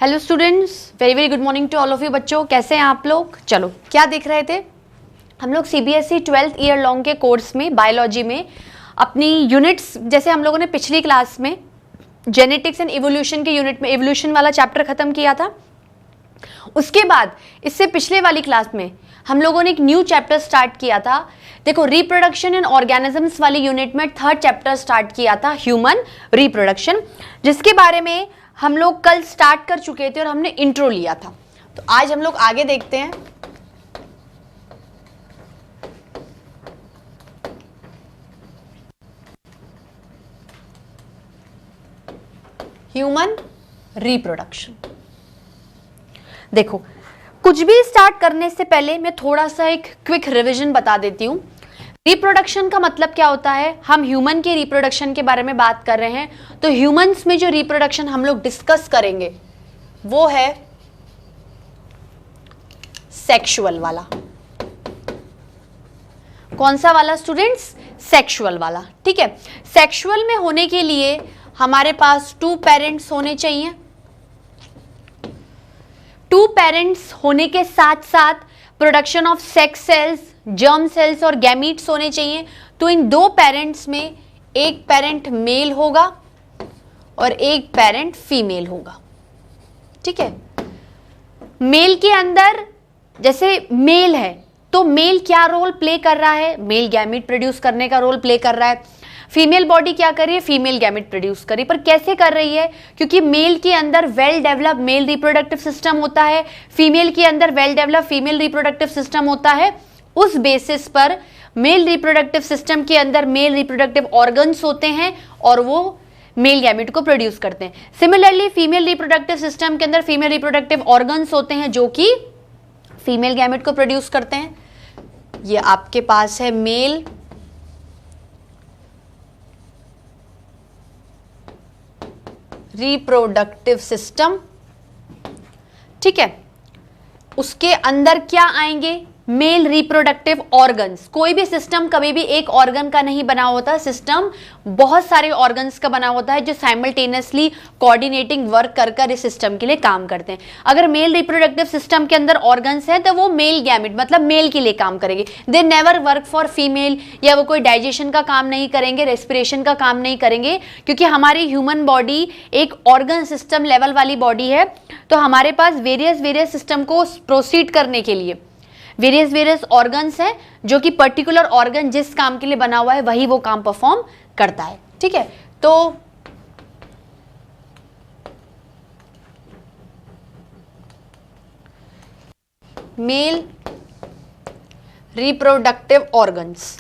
Hello students, very very good morning to all of you. बच्चों कैसे हैं आप लोग? चलो, क्या देख रहे थे हम लोग? सीबीएसई 12th ईयर लॉन्ग के कोर्स में बायोलॉजी में अपनी यूनिट्स, जैसे हम लोगों ने पिछली क्लास में जेनेटिक्स एंड इवोल्यूशन के यूनिट में इवोल्यूशन वाला चैप्टर खत्म किया था। उसके बाद इससे पिछले वाली क्लास में हम लोगों ने एक न्यू चैप्टर स्टार्ट किया था। देखो, रिप्रोडक्शन इन ऑर्गेनिजम्स वाली यूनिट में थर्ड चैप्टर स्टार्ट किया था, ह्यूमन रिप्रोडक्शन, जिसके बारे में हम लोग कल स्टार्ट कर चुके थे और हमने इंट्रो लिया था। तो आज हम लोग आगे देखते हैं। Human reproduction. देखो, कुछ भी स्टार्ट करने से पहले मैं थोड़ा सा एक क्विक रिवीजन बता देती हूं। रिप्रोडक्शन का मतलब क्या होता है? हम ह्यूमन के रिप्रोडक्शन के बारे में बात कर रहे हैं। तो ह्यूमंस में जो रिप्रोडक्शन हम लोग डिस्कस करेंगे वो है सेक्सुअल वाला। कौन सा वाला स्टूडेंट्स? सेक्सुअल वाला। ठीक है, सेक्सुअल में होने के लिए हमारे पास 2 पेरेंट्स होने चाहिए। 2 पेरेंट्स होने के साथ साथ production of sex cells, germ cells और गैमीट्स होने चाहिए। तो इन 2 पेरेंट्स में एक पेरेंट मेल होगा और एक पेरेंट फीमेल होगा। ठीक है, मेल के अंदर जैसे मेल है तो मेल क्या रोल प्ले कर रहा है? मेल गैमीट प्रोड्यूस करने का रोल प्ले कर रहा है। फीमेल बॉडी क्या कर रही है? फीमेल गैमेट प्रोड्यूस कर रही है। पर कैसे कर रही है? क्योंकि मेल के अंदर well develop mail reproductive system होता है, फीमेल के अंदर well develop female reproductive system होता है। उस बेसिस पर मेल रिप्रोडक्टिव सिस्टम के अंदर मेल रिप्रोडक्टिव ऑर्गन्स होते हैं और वो मेल गैमेट को प्रोड्यूस करते हैं। सिमिलरली फीमेल रिप्रोडक्टिव सिस्टम के अंदर फीमेल रिप्रोडक्टिव ऑर्गन्स होते हैं जो कि फीमेल गैमेट को प्रोड्यूस करते हैं। ये आपके पास है मेल रिप्रोडक्टिव सिस्टम। ठीक है, उसके अंदर क्या आएंगे? Male reproductive organs. कोई भी सिस्टम कभी भी एक ऑर्गन का नहीं बना होता, सिस्टम बहुत सारे ऑर्गन्स का बना होता है जो साइमल्टेनियसली कोऑर्डिनेटिंग वर्क कर कर इस सिस्टम के लिए काम करते हैं। अगर मेल रिप्रोडक्टिव सिस्टम के अंदर ऑर्गन्स हैं तो वो मेल गैमेट मतलब मेल के लिए काम करेंगे। They never work for female, या वो कोई डाइजेशन का काम नहीं करेंगे, रेस्पिरेशन का काम नहीं करेंगे, क्योंकि हमारी ह्यूमन बॉडी एक ऑर्गन सिस्टम लेवल वाली बॉडी है। तो हमारे पास वेरियस सिस्टम को प्रोसीड करने के लिए वेरियस ऑर्गन्स हैं जो कि पर्टिकुलर ऑर्गन जिस काम के लिए बना हुआ है वही वो काम परफॉर्म करता है। ठीक है, तो मेल रिप्रोडक्टिव ऑर्गन्स।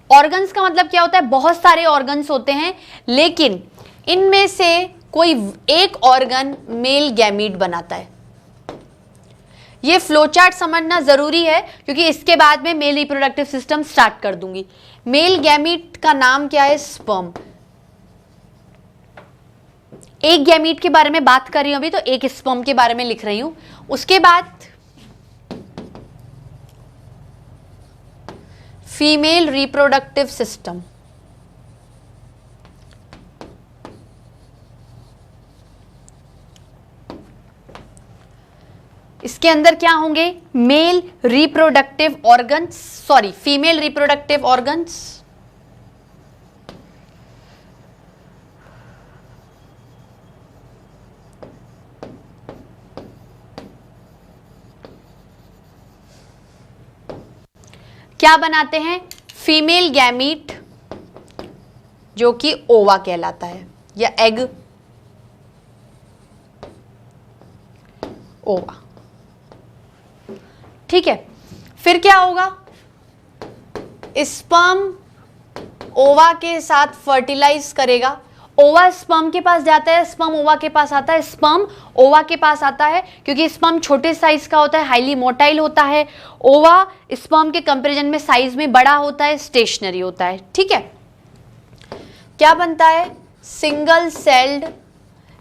ऑर्गन्स का मतलब क्या होता है? बहुत सारे ऑर्गन्स होते हैं, लेकिन इनमें से कोई एक ऑर्गन मेल गैमीट बनाता है। ये फ्लोचार्ट समझना जरूरी है क्योंकि इसके बाद में मेल रिप्रोडक्टिव सिस्टम स्टार्ट कर दूंगी। मेल गैमीट का नाम क्या है? स्पर्म। एक गैमीट के बारे में बात कर रही हूं अभी, तो एक स्पर्म के बारे में लिख रही हूं। उसके बाद फीमेल रिप्रोडक्टिव सिस्टम। इसके अंदर क्या होंगे? Male reproductive organs, sorry female reproductive organs, क्या बनाते हैं? फीमेल गैमीट जो कि ओवा कहलाता है या एग, ओवा। ठीक है, फिर क्या होगा? स्पर्म ओवा के साथ फर्टिलाइज करेगा। ओवा स्पर्म के पास जाता है, स्पर्म ओवा के पास आता है, स्पर्म ओवा के पास आता है क्योंकि स्पर्म छोटे साइज का होता है, हाईली मोटाइल होता है। ओवा स्पर्म के कंपैरिजन में साइज में बड़ा होता है, स्टेशनरी होता है। ठीक है, क्या बनता है? Single celled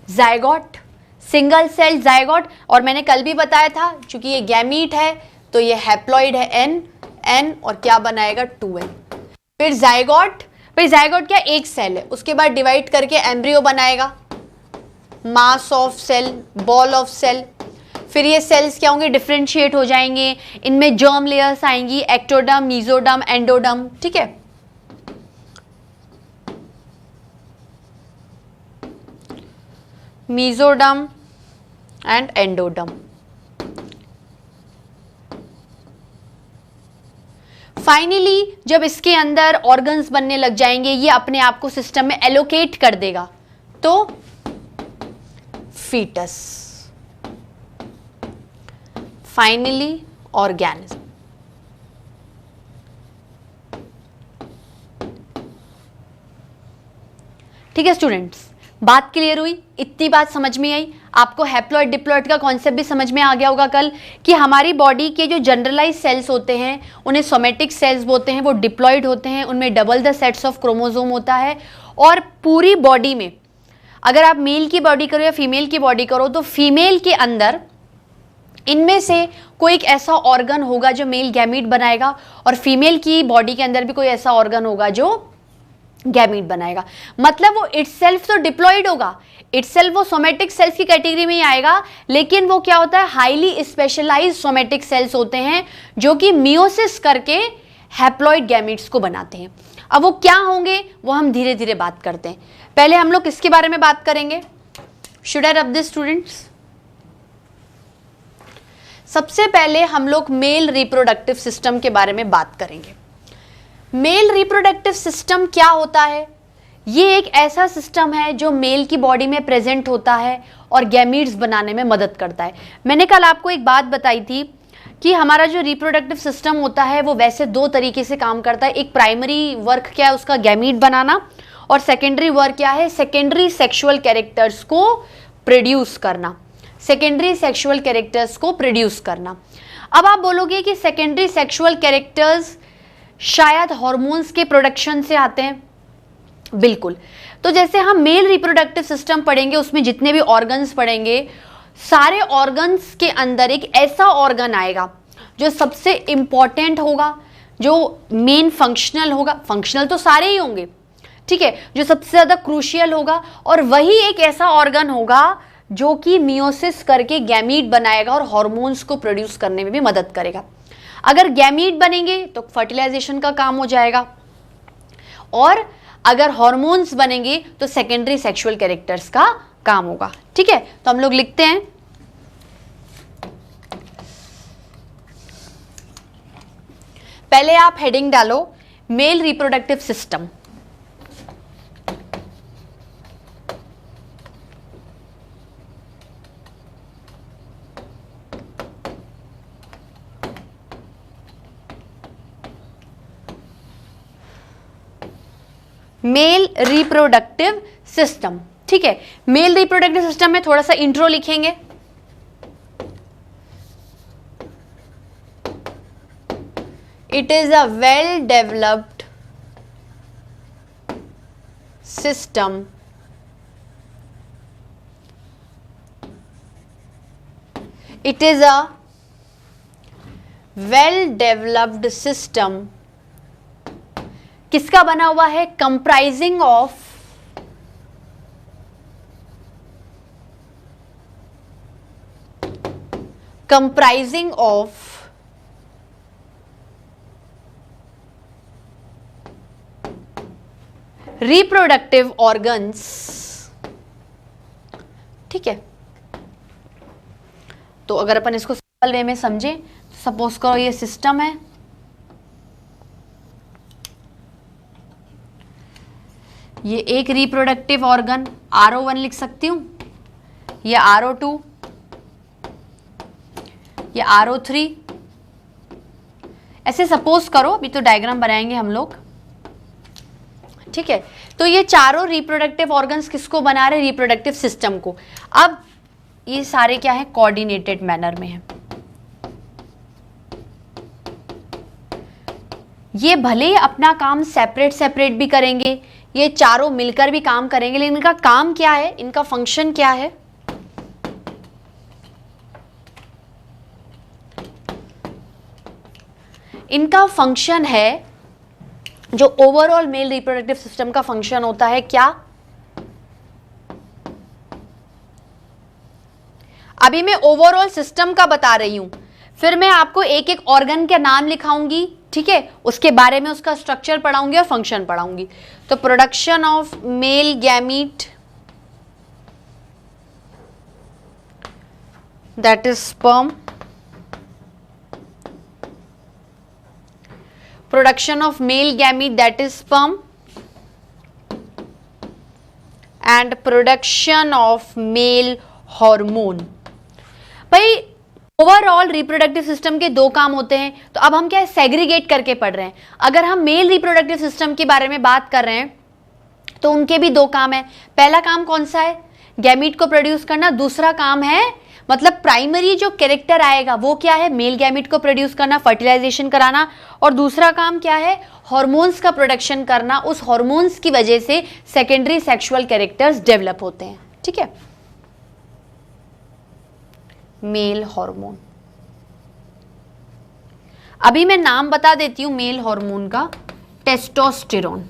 zygote. Single celled zygote, और मैंने कल भी बताया था क्योंकि ये गैमीट है तो ये हैप्लॉइड है एन और क्या बनाएगा? 2n। फिर जायगोट, फिर जायगोट क्या? एक सेल है, उसके बाद डिवाइड करके एम्ब्रियो बनाएगा, mass of cell, ball of cell. फिर ये सेल्स क्या होंगे, डिफ्रेंशिएट हो जाएंगे, इनमें जर्म लेयर्स आएंगी, एक्टोडर्म, मीजोडर्म, एंडोडर्म। ठीक है, मीजोडर्म एंड एंडोडर्म। फाइनली जब इसके अंदर ऑर्गन्स बनने लग जाएंगे, ये अपने आप को सिस्टम में एलोकेट कर देगा, तो फीटस, फाइनली ऑर्गेनिज्म। ठीक है स्टूडेंट्स, बात क्लियर हुई? इतनी बात समझ में आई आपको? हैप्लॉइड डिप्लॉइड का कॉन्सेप्ट भी समझ में आ गया होगा कल, कि हमारी बॉडी के जो जनरलाइज सेल्स होते हैं उन्हें सोमेटिक सेल्स बोलते हैं, वो डिप्लॉइड होते हैं, उनमें double the sets of chromosome होता है। और पूरी बॉडी में अगर आप मेल की बॉडी करो या फीमेल की बॉडी करो, तो फीमेल के अंदर इनमें से कोई एक ऐसा ऑर्गन होगा जो मेल गैमीट बनाएगा, और फीमेल की बॉडी के अंदर भी कोई ऐसा ऑर्गन होगा जो गैमीट बनाएगा। मतलब वो इटसेल्फ तो डिप्लॉइड होगा, इटसेल्फ वो सोमेटिक सेल्स की कैटेगरी में ही आएगा, लेकिन वो क्या होता है, हाईली स्पेशलाइज्ड सोमेटिक सेल्स होते हैं जो कि मियोसिस करके हैप्लॉइड गैमीट्स को बनाते हैं। अब वो क्या होंगे वो हम धीरे धीरे बात करते हैं। पहले हम लोग किसके बारे में बात करेंगे? Should I rub this students? सबसे पहले हम लोग मेल रिप्रोडक्टिव सिस्टम के बारे में बात करेंगे। मेल रिप्रोडक्टिव सिस्टम क्या होता है? ये एक ऐसा सिस्टम है जो मेल की बॉडी में प्रेजेंट होता है और गैमीट्स बनाने में मदद करता है। मैंने कल आपको एक बात बताई थी कि हमारा जो रिप्रोडक्टिव सिस्टम होता है वो वैसे दो तरीके से काम करता है। एक प्राइमरी वर्क क्या है, उसका गैमीट बनाना, और सेकेंडरी वर्क क्या है, सेकेंडरी सेक्सुअल कैरेक्टर्स को प्रोड्यूस करना, सेकेंडरी सेक्सुअल कैरेक्टर्स को प्रोड्यूस करना। अब आप बोलोगे कि सेकेंडरी सेक्सुअल कैरेक्टर्स शायद हार्मोन्स के प्रोडक्शन से आते हैं। बिल्कुल। तो जैसे हम मेल रिप्रोडक्टिव सिस्टम पढ़ेंगे, उसमें जितने भी ऑर्गन्स पढ़ेंगे, सारे ऑर्गन्स के अंदर एक ऐसा ऑर्गन आएगा जो सबसे इंपॉर्टेंट होगा, जो मेन फंक्शनल होगा। फंक्शनल तो सारे ही होंगे, ठीक है, जो सबसे ज्यादा क्रूशियल होगा, और वही एक ऐसा ऑर्गन होगा जो कि मियोसिस करके गैमीट बनाएगा और हार्मोन्स को प्रोड्यूस करने में भी मदद करेगा। अगर गैमीट बनेंगे तो फर्टिलाइजेशन का काम हो जाएगा, और अगर हार्मोन्स बनेंगे तो सेकेंडरी सेक्सुअल कैरेक्टर्स का काम होगा। ठीक है, तो हम लोग लिखते हैं पहले आप हेडिंग डालो mail reproductive system. Mail reproductive system, ठीक है। मेल रिप्रोडक्टिव सिस्टम में थोड़ा सा इंट्रो लिखेंगे। It is a well developed system it is a well developed system किसका बना हुआ है? कंप्राइजिंग ऑफ रिप्रोडक्टिव ऑर्गन्स, ठीक है। तो अगर अपन इसको सिंपल वे में समझें, तो सपोज करो ये सिस्टम है, ये एक रिप्रोडक्टिव ऑर्गन RO1 लिख सकती हूं, ये RO2, ये RO3, ऐसे सपोज करो। अभी तो डायग्राम बनाएंगे हम लोग, ठीक है। तो ये चारों रिप्रोडक्टिव ऑर्गन्स किसको बना रहे? रिप्रोडक्टिव सिस्टम को। अब ये सारे क्या है? कोऑर्डिनेटेड मैनर में है। ये भले ही अपना काम सेपरेट सेपरेट भी करेंगे, ये चारों मिलकर भी काम करेंगे, लेकिन इनका काम क्या है, इनका फंक्शन क्या है? इनका फंक्शन है, जो ओवरऑल मेल रिप्रोडक्टिव सिस्टम का फंक्शन होता है क्या? अभी मैं ओवरऑल सिस्टम का बता रही हूं, फिर मैं आपको एक एक ऑर्गन के नाम लिखाऊंगी, ठीक है, उसके बारे में उसका स्ट्रक्चर पढ़ाऊंगी और फंक्शन पढ़ाऊंगी। तो production of male gamete, that is sperm, production of male gamete that is sperm, and production of male hormone. भाई ओवरऑल रिप्रोडक्टिव सिस्टम के दो काम होते हैं, तो अब हम क्या है सेग्रीगेट करके पढ़ रहे हैं। अगर हम मेल रिप्रोडक्टिव सिस्टम के बारे में बात कर रहे हैं तो उनके भी दो काम है। पहला काम कौन सा है, गैमीट को प्रोड्यूस करना। दूसरा काम है, मतलब प्राइमरी जो कैरेक्टर आएगा वो क्या है, मेल गैमीट को प्रोड्यूस करना, फर्टिलाइजेशन कराना। और दूसरा काम क्या है, हार्मोन्स का प्रोडक्शन करना। उस हार्मोन्स की वजह से सेकेंडरी सेक्सुअल कैरेक्टर्स डेवलप होते हैं, ठीक है। मेल हार्मोन, अभी मैं नाम बता देती हूं मेल हार्मोन का, टेस्टोस्टेरोन।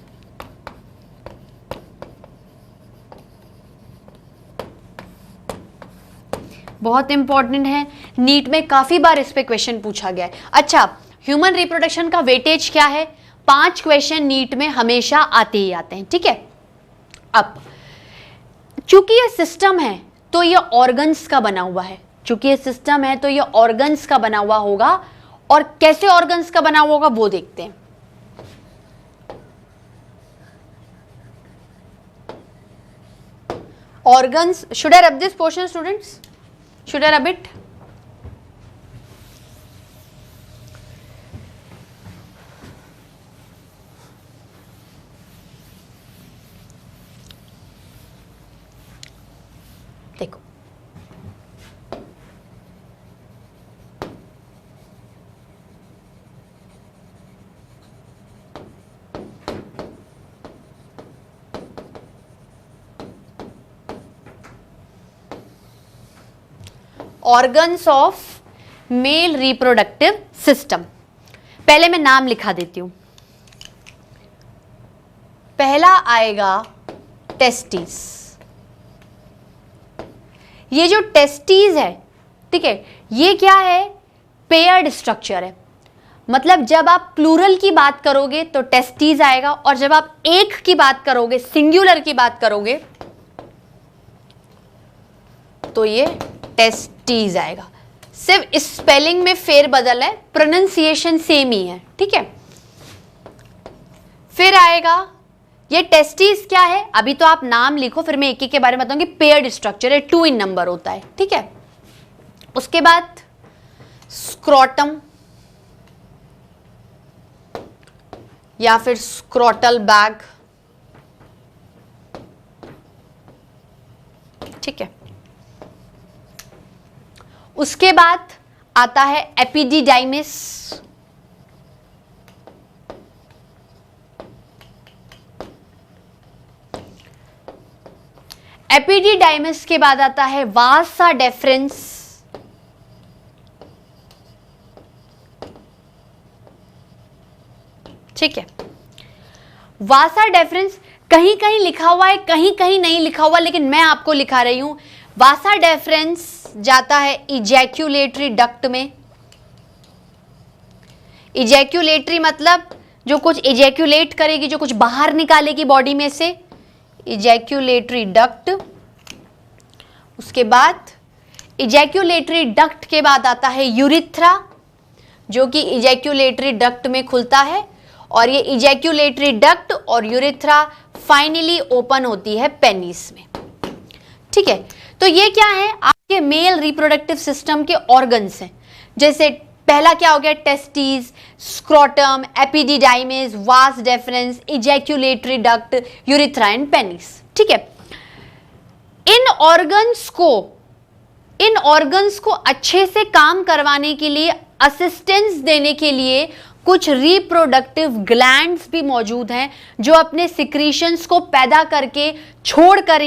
बहुत इंपॉर्टेंट है, नीट में काफी बार इस पे क्वेश्चन पूछा गया है। अच्छा, ह्यूमन रिप्रोडक्शन का वेटेज क्या है, 5 क्वेश्चन नीट में हमेशा आते ही आते हैं, ठीक है। अब चूंकि ये सिस्टम है तो ये ऑर्गन्स का बना हुआ है, चूंकि ये सिस्टम है तो ये ऑर्गन्स का बना हुआ होगा, और कैसे ऑर्गन्स का बना हुआ होगा वो देखते हैं। Organs, should I rub this portion students, should I rub it? देखो, organs of male reproductive system. पहले मैं नाम लिखा देती हूं। पहला आएगा टेस्टिस। ये जो टेस्टिस है, ठीक है, ये क्या है, पेयर्ड स्ट्रक्चर है। मतलब जब आप प्लूरल की बात करोगे तो टेस्टिस आएगा, और जब आप एक की बात करोगे, सिंगुलर की बात करोगे, तो ये टेस्टीज आएगा। सिर्फ स्पेलिंग में फेरबदल है, प्रोनाउंसिएशन सेम ही है, ठीक है। फिर आएगा ये टेस्टीज क्या है, अभी तो आप नाम लिखो, फिर मैं एक एक के बारे में बताऊंगी। पेयर्ड स्ट्रक्चर है, 2 इन नंबर होता है, ठीक है। उसके बाद स्क्रोटम या फिर स्क्रोटल बैग, ठीक है। उसके बाद आता है एपिडिडाइमिस, एपिडिडाइमिस के बाद आता है वासा डेफरेंस, ठीक है। वासा डेफरेंस कहीं कहीं लिखा हुआ है, कहीं कहीं नहीं लिखा हुआ, लेकिन मैं आपको लिखा रही हूं। वासा डेफरेंस जाता है इजैक्यूलेटरी डक्ट में। इजैक्यूलेटरी मतलब जो कुछ इजैक्यूलेट करेगी, जो कुछ बाहर निकालेगी बॉडी में से, इजैक्यूलेटरी डक्ट। उसके बाद इजैक्यूलेटरी डक्ट के बाद आता है यूरिथ्रा, जो कि इजैक्यूलेटरी डक्ट में खुलता है, और ये इजैक्यूलेटरी डक्ट और यूरिथ्रा फाइनली ओपन होती है पेनिस में, ठीक है। तो ये क्या है, आपके मेल रिप्रोडक्टिव सिस्टम के ऑर्गन्स हैं। जैसे पहला क्या हो गया, testis, scrotum, epididymis, vas deferens, ejaculatory duct, urethra and penis, ठीक है। इन ऑर्गन्स को अच्छे से काम करवाने के लिए, असिस्टेंस देने के लिए कुछ रिप्रोडक्टिव ग्लैंड्स भी मौजूद हैं, जो अपने सिक्रीशंस को पैदा करके छोड़कर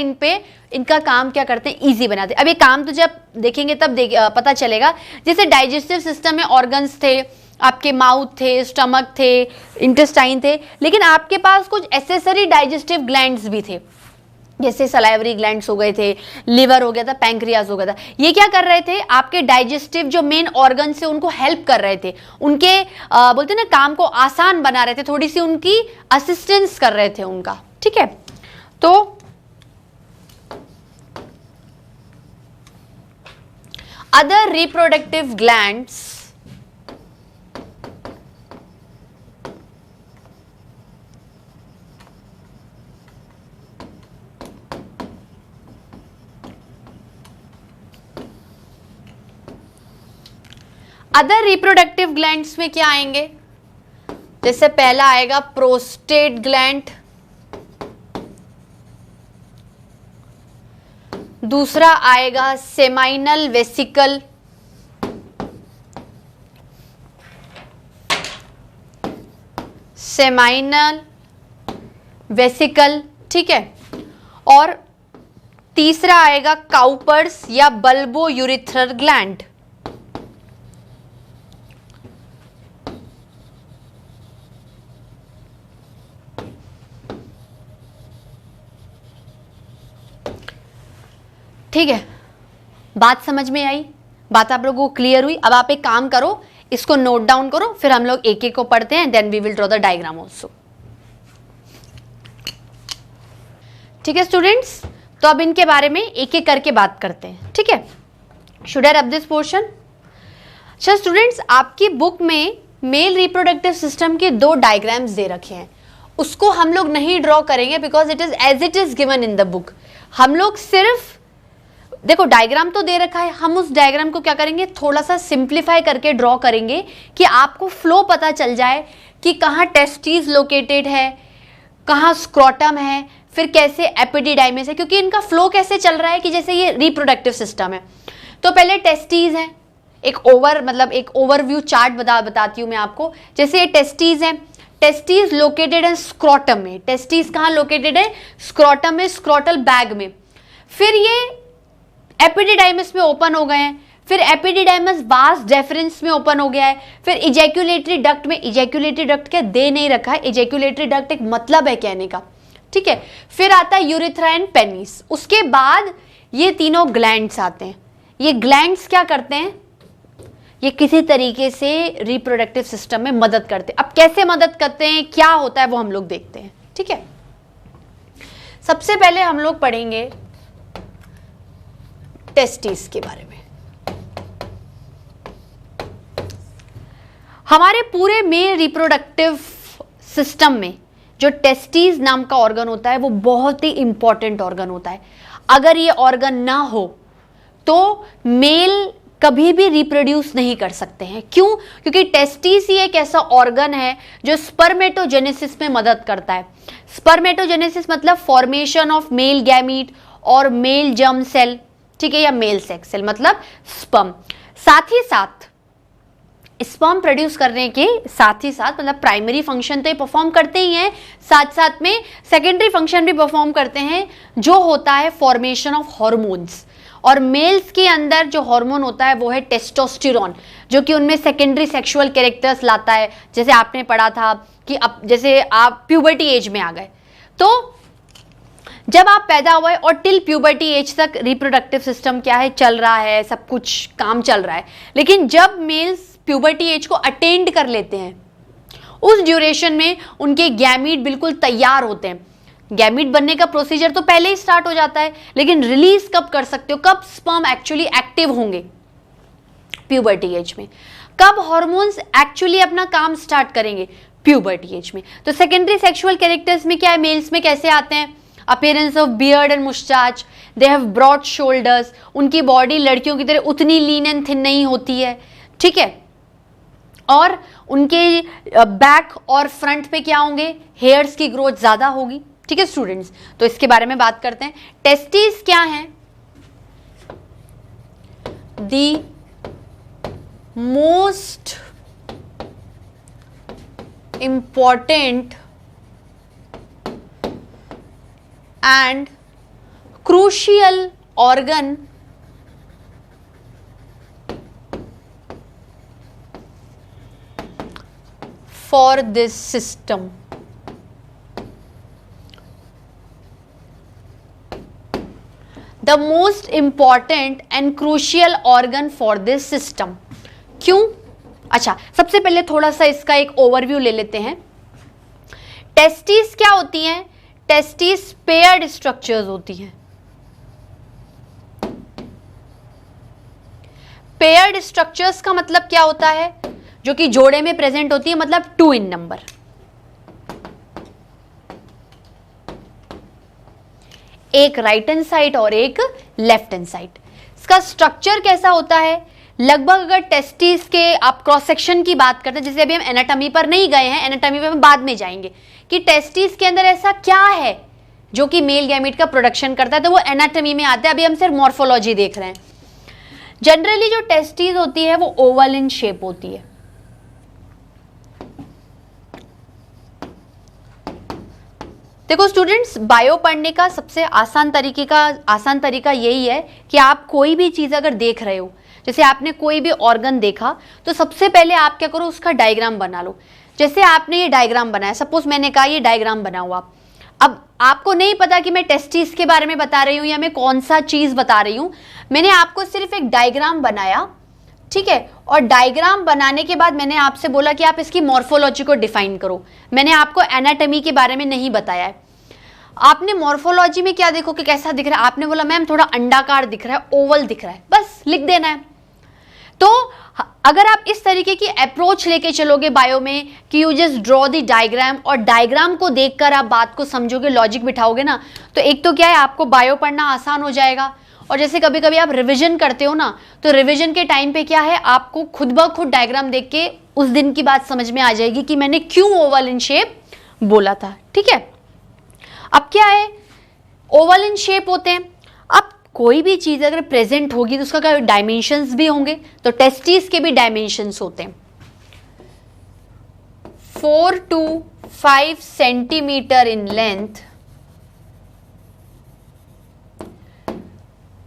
इनका काम क्या करते हैं, इजी बनाते हैं। अब ये काम तो जब देखेंगे तब पता चलेगा। जैसे डाइजेस्टिव सिस्टम में ऑर्गन्स थे, आपके माउथ थे, स्टमक थे, इंटेस्टाइन थे, लेकिन आपके पास कुछ एसेसरी डाइजेस्टिव ग्लैंड्स भी थे, जैसे सलाइवरी ग्लैंड्स हो गए थे, लिवर हो गया था, पैंक्रियाज हो गया था। ये क्या कर रहे थे, आपके डाइजेस्टिव जो मेन ऑर्गन से उनको हेल्प कर रहे थे, उनके बोलते ना काम को आसान बना रहे थे, थोड़ी सी उनकी असिस्टेंस कर रहे थे उनका। ठीक है, तो other reproductive glands other reproductive glands में क्या आएंगे, जैसे पहला आएगा प्रोस्टेट ग्लैंड, दूसरा आएगा सेमाइनल वेसिकल, सेमाइनल वेसिकल, ठीक है, और तीसरा आएगा काउपर्स या बल्बो यूरिथ्रल ग्लैंड। ठीक है, बात समझ में आई, बात आप लोगों को क्लियर हुई। अब आप एक काम करो, इसको नोट डाउन करो, फिर हम लोग एक एक को पढ़ते हैं, then we will draw the diagram also. ठीक है स्टूडेंट्स, तो अब इनके बारे में एक एक करके बात करते हैं। ठीक है, should I rub this portion? अच्छा स्टूडेंट्स, आपकी बुक में मेल रिप्रोडक्टिव सिस्टम के 2 डायग्राम्स दे रखे हैं, उसको हम लोग नहीं ड्रॉ करेंगे because it is as it is given in the book. हम लोग सिर्फ देखो डायग्राम तो दे रखा है, हम उस डायग्राम को क्या करेंगे, थोड़ा सा सिंप्लीफाई करके ड्रॉ करेंगे कि आपको फ्लो पता चल जाए कि कहाँ टेस्टिस लोकेटेड है, कहाँ स्क्रोटम है, फिर कैसे एपिडिडाइमिस है, क्योंकि इनका फ्लो कैसे चल रहा है कि जैसे ये रिप्रोडक्टिव सिस्टम है। तो पहले टेस्टिस है, एक ओवरव्यू चार्ट बताती हूँ मैं आपको। जैसे ये टेस्टिस है, टेस्टिस लोकेटेड है स्क्रोटम में, टेस्टिस कहाँ लोकेटेड है, स्क्रोटम में, स्क्रोटल बैग में। फिर ये एपिडिडाइमस में ओपन हो गए हैं, फिर एपिडिडाइमस वास डेफरेंस में ओपन हो गया है, फिर इजैक्यूलेटरी डक्ट में, इजैक्यूलेटरी डक्ट क्या दे नहीं रखा है, इजैक्यूलेटरी डक्ट एक मतलब है कहने का। ठीक है, फिर आता है यूरिथ्रा एंड पेनिस, उसके बाद ये तीनों ग्लैंड्स आते हैं। ये ग्लैंड्स क्या करते हैं, ये किसी तरीके से रिप्रोडक्टिव सिस्टम में मदद करते हैं। अब कैसे मदद करते हैं, क्या होता है, वो हम लोग देखते हैं। ठीक है, सबसे पहले हम लोग पढ़ेंगे टेस्टिस के बारे में। हमारे पूरे मेल रिप्रोडक्टिव सिस्टम में जो टेस्टिस नाम का ऑर्गन होता है वो बहुत ही इंपॉर्टेंट ऑर्गन होता है। अगर ये ऑर्गन ना हो तो मेल कभी भी रिप्रोड्यूस नहीं कर सकते हैं। क्यों? क्योंकि टेस्टिस ही एक ऐसा ऑर्गन है जो स्पर्मेटोजेनेसिस में मदद करता है। स्पर्मेटोजेनेसिस मतलब फॉर्मेशन ऑफ मेल गैमीट और मेल जर्म सेल, ठीक है, या मेल सेक्स सेल मतलब स्पर्म। साथ ही साथ स्पर्म प्रोड्यूस करने के साथ ही साथ मतलब प्राइमरी फंक्शन तो ये परफॉर्म करते ही हैं, साथ साथ में सेकेंडरी फंक्शन भी परफॉर्म करते हैं, जो होता है फॉर्मेशन ऑफ हॉर्मोन्स। और मेल्स के अंदर जो हार्मोन होता है वो है टेस्टोस्टेरोन, जो कि उनमें सेकेंडरी सेक्सुअल कैरेक्टर्स लाता है। जैसे आपने पढ़ा था कि अब जैसे आप प्यूबर्टी एज में आ गए, तो जब आप पैदा हुए और टिल प्यूबर्टी एज तक रिप्रोडक्टिव सिस्टम क्या है, चल रहा है, सब कुछ काम चल रहा है। लेकिन जब मेल्स प्यूबर्टी एज को अटेंड कर लेते हैं, उस ड्यूरेशन में उनके गैमीट बिल्कुल तैयार होते हैं। गैमीट बनने का प्रोसीजर तो पहले ही स्टार्ट हो जाता है, लेकिन रिलीज कब कर सकते हो, कब स्पर्म एक्चुअली एक्टिव होंगे प्यूबर्टी एज में, कब हॉर्मोन्स एक्चुअली अपना काम स्टार्ट करेंगे प्यूबर्टी एज में। तो सेकेंडरी सेक्सुअल कैरेक्टर्स में क्या है, मेल्स में कैसे आते हैं, appearance of beard and moustache, they have broad shoulders, उनकी बॉडी लड़कियों की तरह उतनी लीन एंड थिन नहीं होती है, ठीक है, और उनके बैक और फ्रंट पे क्या होंगे, हेयर्स की ग्रोथ ज्यादा होगी। ठीक है स्टूडेंट्स, तो इसके बारे में बात करते हैं। टेस्टिस क्या है, the most important and crucial organ for this system। The most important and crucial organ for this system. क्यों? अच्छा, सबसे पहले थोड़ा सा इसका एक ओवरव्यू ले लेते हैं। टेस्टिस क्या होती हैं? टेस्टिस पेयर्ड स्ट्रक्चर्स होती हैं। पेयर्ड स्ट्रक्चर्स का मतलब क्या होता है? जो कि जोड़े में प्रेजेंट होती है, मतलब 2 इन नंबर। एक राइट हैंड साइड और एक लेफ्ट हैंड साइड। इसका स्ट्रक्चर कैसा होता है? लगभग अगर टेस्टिस के आप क्रॉस सेक्शन की बात करते हैं, जैसे अभी हम एनाटॉमी पर नहीं गए हैं, एनाटॉमी पे हम बाद में जाएंगे कि टेस्टिस के अंदर ऐसा क्या है जो कि मेल गैमीट का प्रोडक्शन करता है, तो वो एनाटॉमी में आता है। अभी हम सिर्फ मॉर्फोलॉजी देख रहे हैं। जनरली जो टेस्टिस होती है वो ओवल इन शेप होती है। देखो स्टूडेंट्स, बायो पढ़ने का सबसे आसान तरीका यही है कि आप कोई भी चीज अगर देख रहे हो, जैसे आपने कोई भी ऑर्गन देखा, तो सबसे पहले आप क्या करो, उसका डायग्राम बना लो। जैसे आपने ये डायग्राम बनाया, सपोज मैंने कहा ये डायग्राम बनाओ आप। अब आपको नहीं पता कि मैं टेस्टिस के बारे में बता रही हूं या मैं कौन सा चीज बता रही हूं, मैंने आपको सिर्फ एक डायग्राम बनाया, ठीक है। और डायग्राम बनाने के बाद मैंने आपसे बोला कि आप इसकी मॉर्फोलॉजी को डिफाइन करो। मैंने आपको एनाटॉमी के बारे में नहीं बताया है। आपने मॉर्फोलॉजी में क्या देखो कि कैसा दिख रहा है, आपने बोला मैम थोड़ा अंडाकार दिख रहा है, ओवल दिख रहा है, बस लिख देना है। तो अगर आप इस तरीके की अप्रोच लेके चलोगे बायो में कि you just draw the diagram, और डायग्राम को देखकर आप बात को समझोगे, लॉजिक बिठाओगे ना, तो एक तो क्या है, आपको बायो पढ़ना आसान हो जाएगा। और जैसे कभी कभी आप रिवीजन करते हो ना, तो रिवीजन के टाइम पे क्या है, आपको खुद ब खुद डायग्राम देख के उस दिन की बात समझ में आ जाएगी कि मैंने क्यों ओवल इन शेप बोला था, ठीक है। अब क्या है, ओवल इन शेप होते हैं। अब कोई भी चीज अगर प्रेजेंट होगी तो उसका क्या डायमेंशंस भी होंगे, तो टेस्टिस के भी डायमेंशंस होते हैं। 4 to 5 सेंटीमीटर इन लेंथ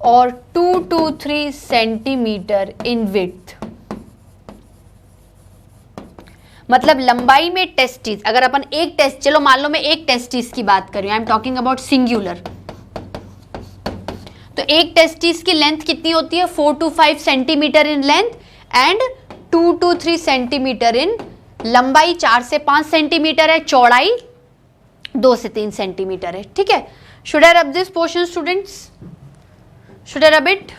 और 2 to 3 सेंटीमीटर इन विड्थ। मतलब लंबाई में टेस्टिस, अगर अपन एक टेस्ट, चलो मान लो मैं एक टेस्टिस की बात कर रही हूं, I am talking about singular, तो एक टेस्टिस की लेंथ कितनी होती है, 4 to 5 centimetre in length and 2 to 3 centimetre इन लंबाई, 4 से 5 सेंटीमीटर है, चौड़ाई 2 से 3 सेंटीमीटर है, ठीक है। Should I rub this portion students? Should I rub it?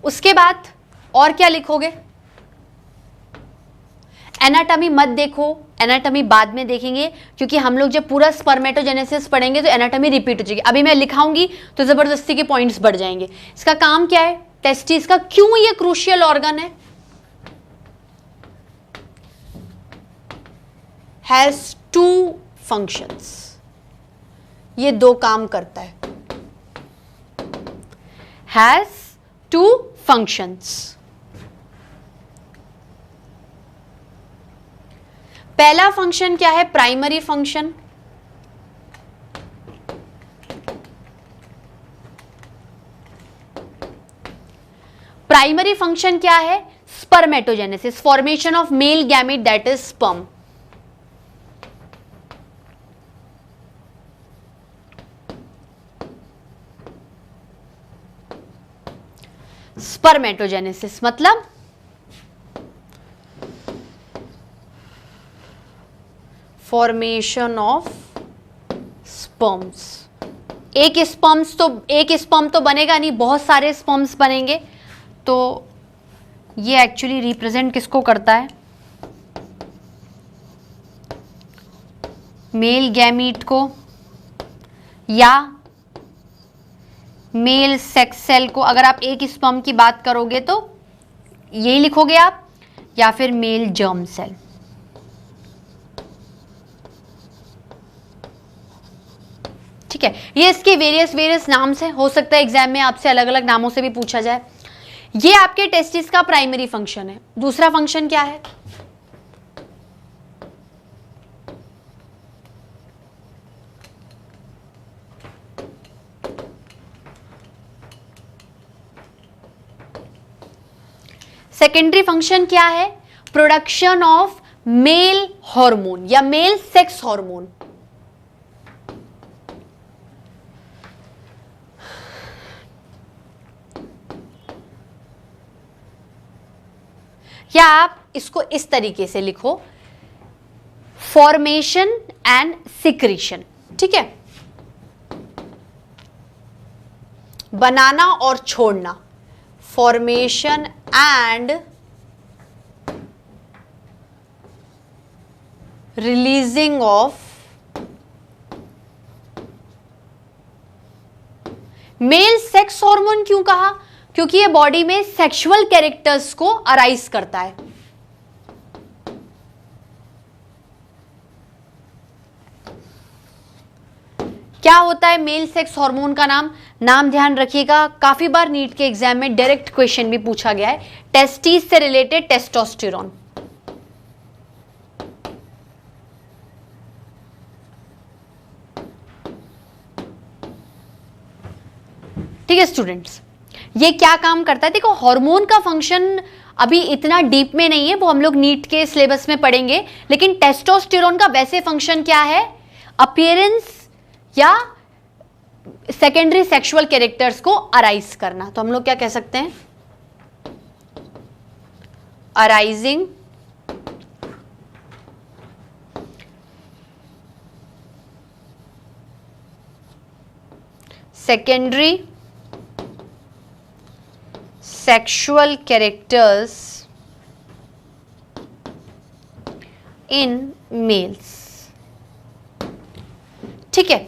उसके बाद और क्या लिखोगे? एनाटॉमी मत देखो, एनाटॉमी बाद में देखेंगे, क्योंकि हम लोग जब पूरा स्पर्मेटोजेनेसिस पढ़ेंगे तो एनाटॉमी रिपीट हो जाएगी। अभी मैं लिखाऊंगी तो जबरदस्ती के पॉइंट्स बढ़ जाएंगे। इसका काम क्या है, टेस्टिस का क्यों ये क्रूशियल ऑर्गन है, हैज 2 फंक्शंस, ये 2 काम करता है, हैज 2 फंक्शंस। पहला फंक्शन क्या है, प्राइमरी फंक्शन। प्राइमरी फंक्शन क्या है, spermatogenesis, formation of male gamete that is sperm. Spermatogenesis मतलब फॉर्मेशन ऑफ स्पर्म्स। एक स्पर्म तो बनेगा नहीं, बहुत सारे स्पर्म्स बनेंगे। तो ये एक्चुअली रिप्रेजेंट किसको करता है, मेल गैमीट को या मेल सेक्स सेल को। अगर आप एक स्पर्म की बात करोगे तो यही लिखोगे आप, या फिर मेल जर्म सेल। ठीक है, ये इसके वेरियस नाम से हो सकता है, एग्जाम में आपसे अलग अलग नामों से भी पूछा जाए। ये आपके टेस्टिस का प्राइमरी फंक्शन है। दूसरा फंक्शन क्या है, सेकेंडरी फंक्शन क्या है? प्रोडक्शन ऑफ मेल हार्मोन या मेल सेक्स हार्मोन। या आप इसको इस तरीके से लिखो, फॉर्मेशन एंड सिक्रीशन। ठीक है, बनाना और छोड़ना, formation and releasing of male sex hormone. क्यों कहा? क्योंकि ये बॉडी में सेक्सुअल कैरेक्टर्स को अराइज करता है। क्या होता है मेल सेक्स हार्मोन का नाम? नाम ध्यान रखिएगा, काफी बार नीट के एग्जाम में डायरेक्ट क्वेश्चन भी पूछा गया है। टेस्टिस से रिलेटेड टेस्टोस्टेरोन। ठीक है स्टूडेंट्स, ये क्या काम करता है? देखो, हार्मोन का फंक्शन अभी इतना डीप में नहीं है, वो हम लोग नीट के सिलेबस में पढ़ेंगे। लेकिन टेस्टोस्टेरोन का वैसे फंक्शन क्या है? अपीयरेंस या सेकेंडरी सेक्सुअल कैरेक्टर्स को अराइज करना। तो हम लोग क्या कह सकते हैं? Arising secondary sexual characters in males। ठीक है,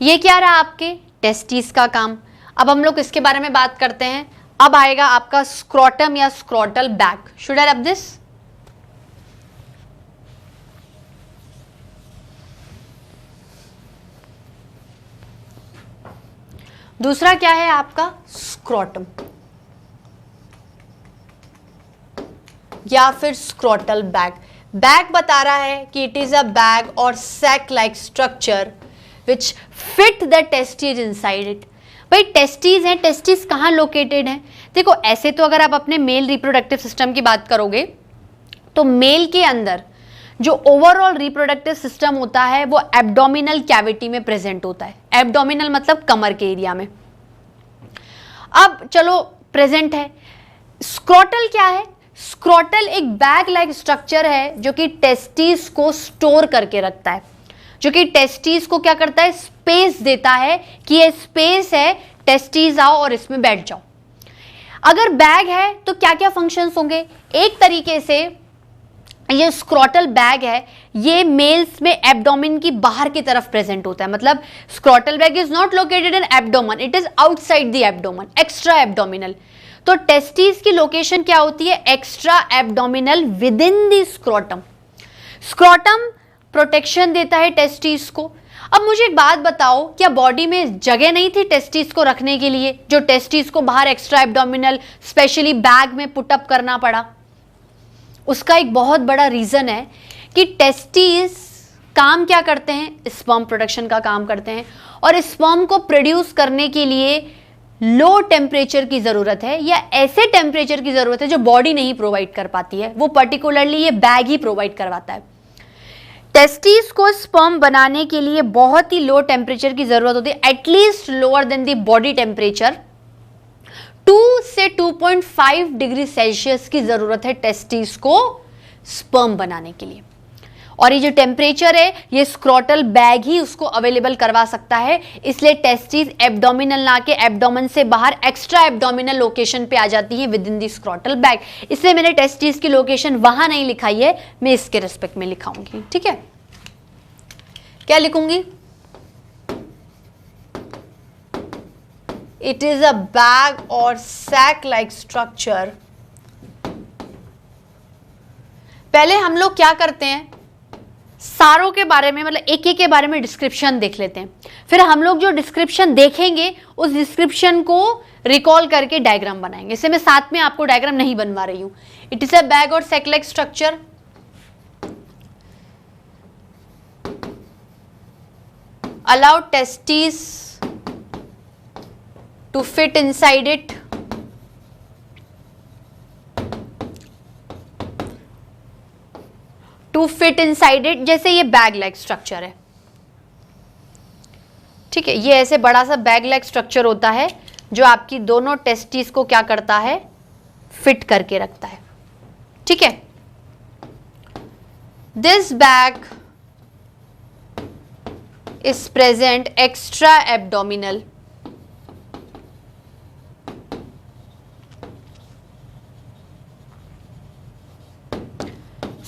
ये क्या रहा आपके टेस्टिस का काम। अब हम लोग इसके बारे में बात करते हैं। अब आएगा आपका स्क्रोटम या scrotal bag. Should I rub this? दूसरा क्या है आपका? स्क्रोटम या फिर स्क्रोटल बैग। बैग बता रहा है कि it is a bag or sack like structure which fit the testis inside it. भाई टेस्टिस है, टेस्टिस कहाँ लोकेटेड है? देखो, ऐसे तो अगर आप अपने मेल रिप्रोडक्टिव सिस्टम की बात करोगे तो मेल के अंदर जो ओवरऑल रिप्रोडक्टिव सिस्टम होता है वो एब्डोमिनल कैविटी में प्रेजेंट होता है। एब्डोमिनल मतलब कमर के एरिया में। अब चलो प्रेजेंट है। स्क्रोटल क्या है? स्क्रोटल एक बैग लाइक स्ट्रक्चर है जो कि टेस्टिस को स्टोर करके रखता है, जो कि टेस्टिस को क्या करता है? स्पेस देता है कि ये स्पेस है, टेस्टिस आओ और इसमें बैठ जाओ। अगर बैग है तो क्या क्या फंक्शंस होंगे? एक तरीके से ये स्क्रोटल बैग है, ये मेल्स में एब्डोमेन की बाहर की तरफ प्रेजेंट होता है। मतलब scrotal bag is not located in abdomen, it is outside the abdomen, extra abdominal. तो टेस्टिस की लोकेशन क्या होती है? Extra abdominal with in the scrotum. Scrotum protection देता है टेस्टिस को। अब मुझे एक बात बताओ, क्या बॉडी में जगह नहीं थी टेस्टिस को रखने के लिए, जो टेस्टिस को बाहर एक्स्ट्रा एब्डोमिनल स्पेशली बैग में पुटअप करना पड़ा? उसका एक बहुत बड़ा रीजन है कि टेस्टिस काम क्या करते हैं? स्पर्म प्रोडक्शन का काम करते हैं, और स्पर्म को प्रोड्यूस करने के लिए लो टेम्परेचर की जरूरत है, या ऐसे टेम्परेचर की जरूरत है जो बॉडी नहीं प्रोवाइड कर पाती है। वो पर्टिकुलरली ये बैग ही प्रोवाइड करवाता है। टेस्टिस को स्पर्म बनाने के लिए बहुत ही लो टेम्परेचर की जरूरत होती है, at least lower than the body temperature. 2 से 2.5 डिग्री सेल्सियस की जरूरत है टेस्टिस को स्पर्म बनाने के लिए। और ये जो टेम्परेचर है ये स्क्रोटल बैग ही उसको अवेलेबल करवा सकता है। इसलिए टेस्टिस एब्डोमिनल ना के एब्डोमेन से बाहर एक्स्ट्रा एब्डोमिनल लोकेशन पे आ जाती है with in the scrotal bag. इसलिए मैंने टेस्टिस की लोकेशन वहां नहीं लिखाई है, मैं इसके रेस्पेक्ट में लिखाऊंगी। ठीक है, क्या लिखूंगी? It is a bag or sack like structure. पहले हम लोग क्या करते हैं, सारों के बारे में मतलब एक एक के बारे में डिस्क्रिप्शन देख लेते हैं, फिर हम लोग जो डिस्क्रिप्शन देखेंगे उस डिस्क्रिप्शन को रिकॉल करके डायग्राम बनाएंगे। इससे मैं साथ में आपको डायग्राम नहीं बनवा रही हूं। It is a bag or sack like structure. Allow testis to fit inside it. To fit inside it, जैसे ये बैग लाइक स्ट्रक्चर है, ठीक है, ये ऐसे बड़ा सा बैग लाइक स्ट्रक्चर होता है जो आपकी दोनों टेस्टिस को क्या करता है, फिट करके रखता है, ठीक है। This bag is present extra abdominal,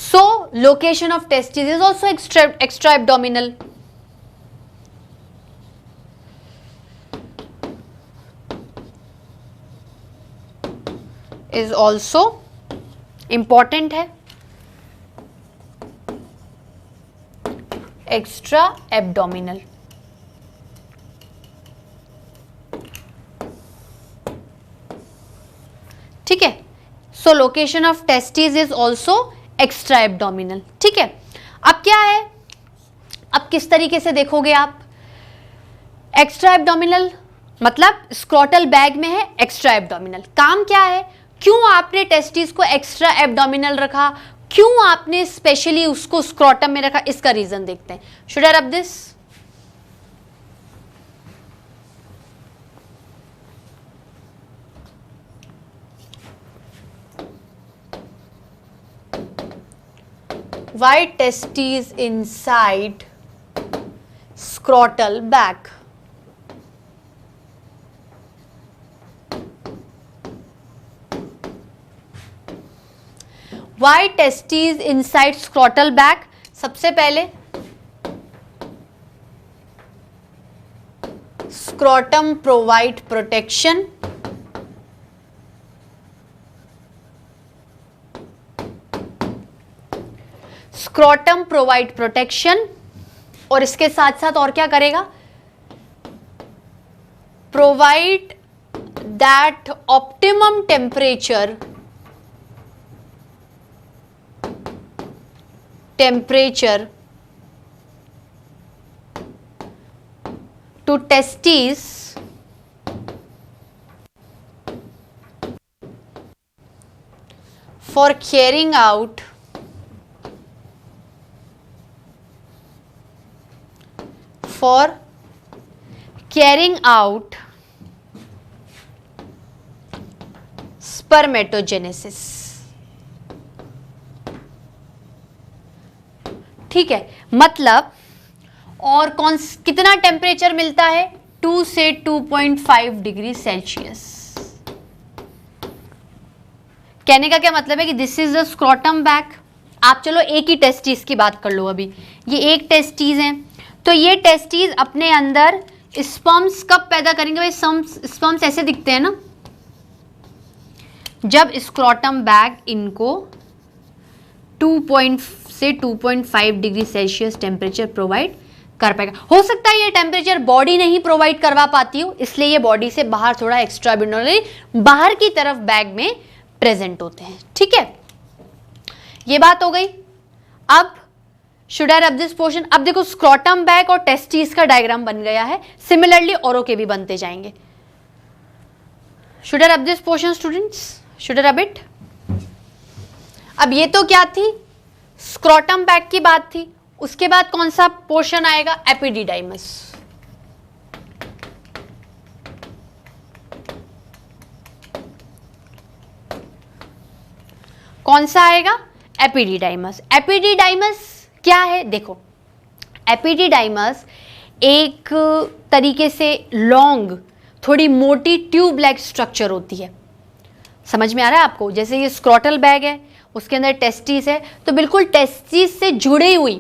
so location of testes is also extra abdominal. Is also important है, extra abdominal. ठीक है, so location of testes is also extra abdominal, ठीक है। अब क्या है, अब किस तरीके से देखोगे आप, एक्स्ट्रा एब्डोमिनल मतलब स्क्रोटल बैग में है एक्स्ट्रा एब्डोमिनल, काम क्या है, क्यों आपने टेस्टिस को एक्स्ट्रा एब्डोमिनल रखा, क्यों आपने स्पेशली उसको स्क्रोटम में रखा, इसका रीजन देखते हैं। Should I rub this, why testes inside scrotal bag? Why testes inside scrotal bag? सबसे पहले scrotum provide protection, scrotum provide protection, और इसके साथ साथ और क्या करेगा, provide that optimum temperature to testis for carrying out spermatogenesis, ठीक है। मतलब और कितना टेम्परेचर मिलता है, 2 से 2.5 डिग्री सेल्सियस। कहने का क्या मतलब है कि this is the scrotum bag. आप चलो एक ही टेस्टिस की बात कर लो, अभी ये एक टेस्टिस है, तो ये टेस्टिस अपने अंदर स्पर्म्स कब पैदा करेंगे, भाई स्पर्म्स ऐसे दिखते हैं ना, जब स्क्रोटम बैग इनको 2 से 2.5 डिग्री सेल्सियस टेम्परेचर प्रोवाइड कर पाएगा। हो सकता है ये टेम्परेचर बॉडी नहीं प्रोवाइड करवा पाती हो, इसलिए ये बॉडी से बाहर थोड़ा एक्स्ट्रा एब्डोमिनली बाहर की तरफ बैग में प्रेजेंट होते हैं, ठीक है। ये बात हो गई। अब should I rub this portion, अब देखो स्क्रोटम बैग और टेस्टिस का डायग्राम बन गया है, सिमिलरली औरों के भी बनते जाएंगे। Should I rub this portion students, should I rub it. अब ये तो क्या थी, स्क्रोटम बैग की बात थी, उसके बाद कौन सा पोर्शन आएगा, एपिडिडाइमस। कौन सा आएगा, एपिडिडाइमस। एपिडिडाइमस क्या है, देखो एपिडिडाइमस एक तरीके से लॉन्ग, थोड़ी मोटी ट्यूब लाइक स्ट्रक्चर होती है। समझ में आ रहा है आपको, जैसे ये स्क्रोटल बैग है, उसके अंदर टेस्टिस है, तो बिल्कुल टेस्टिस से जुड़ी हुई,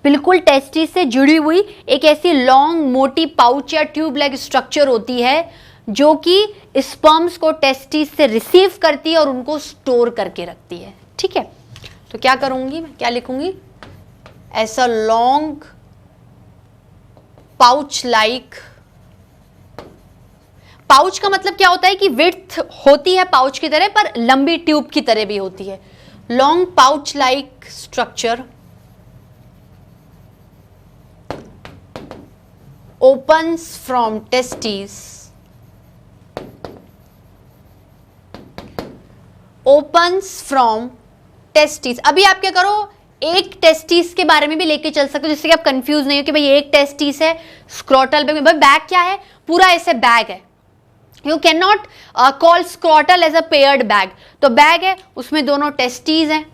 बिल्कुल टेस्टिस से जुड़ी हुई एक ऐसी लॉन्ग मोटी पाउच या ट्यूब लाइक स्ट्रक्चर होती है जो कि स्पर्म्स को टेस्टिस से रिसीव करती है और उनको स्टोर करके रखती है, ठीक है। तो क्या करूंगी मैं, क्या लिखूंगी, ऐसा लॉन्ग पाउच लाइक, पाउच का मतलब क्या होता है कि विड्थ होती है पाउच की तरह पर लंबी ट्यूब की तरह भी होती है, long pouch like structure opens from testes, opens from testes। अभी आप क्या करो, एक टेस्टिस के बारे में भी लेके चल सकते हो, जिससे कि आप कंफ्यूज नहीं हो कि भाई एक टेस्टिस है स्क्रोटल बैग। भाई बैग क्या है, पूरा ऐसे बैग है, you can not call scrotal as a paired bag. तो बैग है, उसमें दोनों टेस्टिस हैं,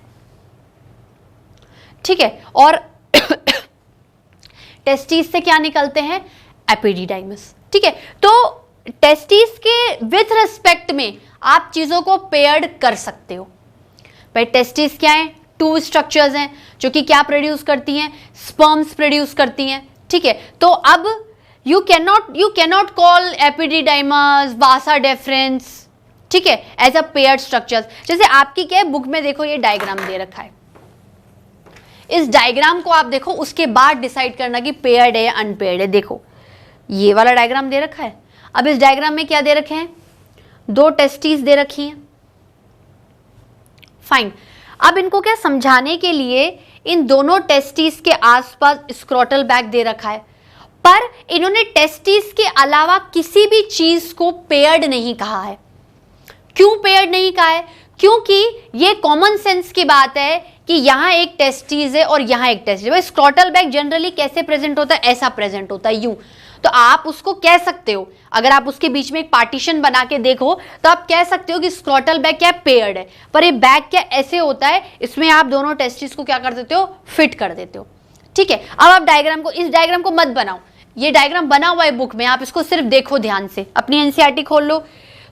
ठीक है, और टेस्टिस से क्या निकलते हैं, एपिडिडाइमस, ठीक है। तो टेस्टिस के विथ रिस्पेक्ट में आप चीजों को पेयर्ड कर सकते हो। भाई टेस्टिस क्या है, 2 स्ट्रक्चर्स हैं जो कि क्या प्रोड्यूस करती हैं, स्पर्म्स प्रोड्यूस करती हैं, ठीक है। तो अब you can not call epididymis, Vasa deference, ठीक है, एज अ पेयर्ड स्ट्रक्चर्स। जैसे आपकी क्या है, बुक में देखो ये डायग्राम दे रखा है, इस डायग्राम को आप देखो, उसके बाद डिसाइड करना कि पेयर्ड है या अनपेयर्ड है। देखो ये वाला डायग्राम दे रखा है, अब इस डायग्राम में क्या दे रखे हैं, 2 टेस्टिस दे रखी हैं, फाइन। अब इनको क्या समझाने के लिए इन दोनों टेस्टिस के आसपास स्क्रोटल बैग दे रखा है, पर इन्होंने टेस्टिस के अलावा किसी भी चीज को पेयर्ड नहीं कहा है। क्यों पेयर्ड नहीं कहा है, क्योंकि ये कॉमन सेंस की बात है कि यहां एक टेस्टिस है और यहां एक टेस्टिस है। स्क्रोटल बैग जनरली कैसे प्रेजेंट होता है, ऐसा प्रेजेंट होता है, यूं। तो आप उसको कह सकते हो, अगर आप उसके बीच में एक पार्टीशन बना के देखो तो आप कह सकते हो कि स्क्रोटल बैग क्या पेयर्ड है, पर ये बैग क्या ऐसे होता है, इसमें आप दोनों टेस्टिस को क्या कर देते हो, फिट कर देते हो, ठीक है। अब आप डायग्राम को, इस डायग्राम को मत बनाओ, ये डायग्राम बना हुआ है बुक में, आप इसको सिर्फ देखो ध्यान से, अपनी एनसीईआरटी खोल लो।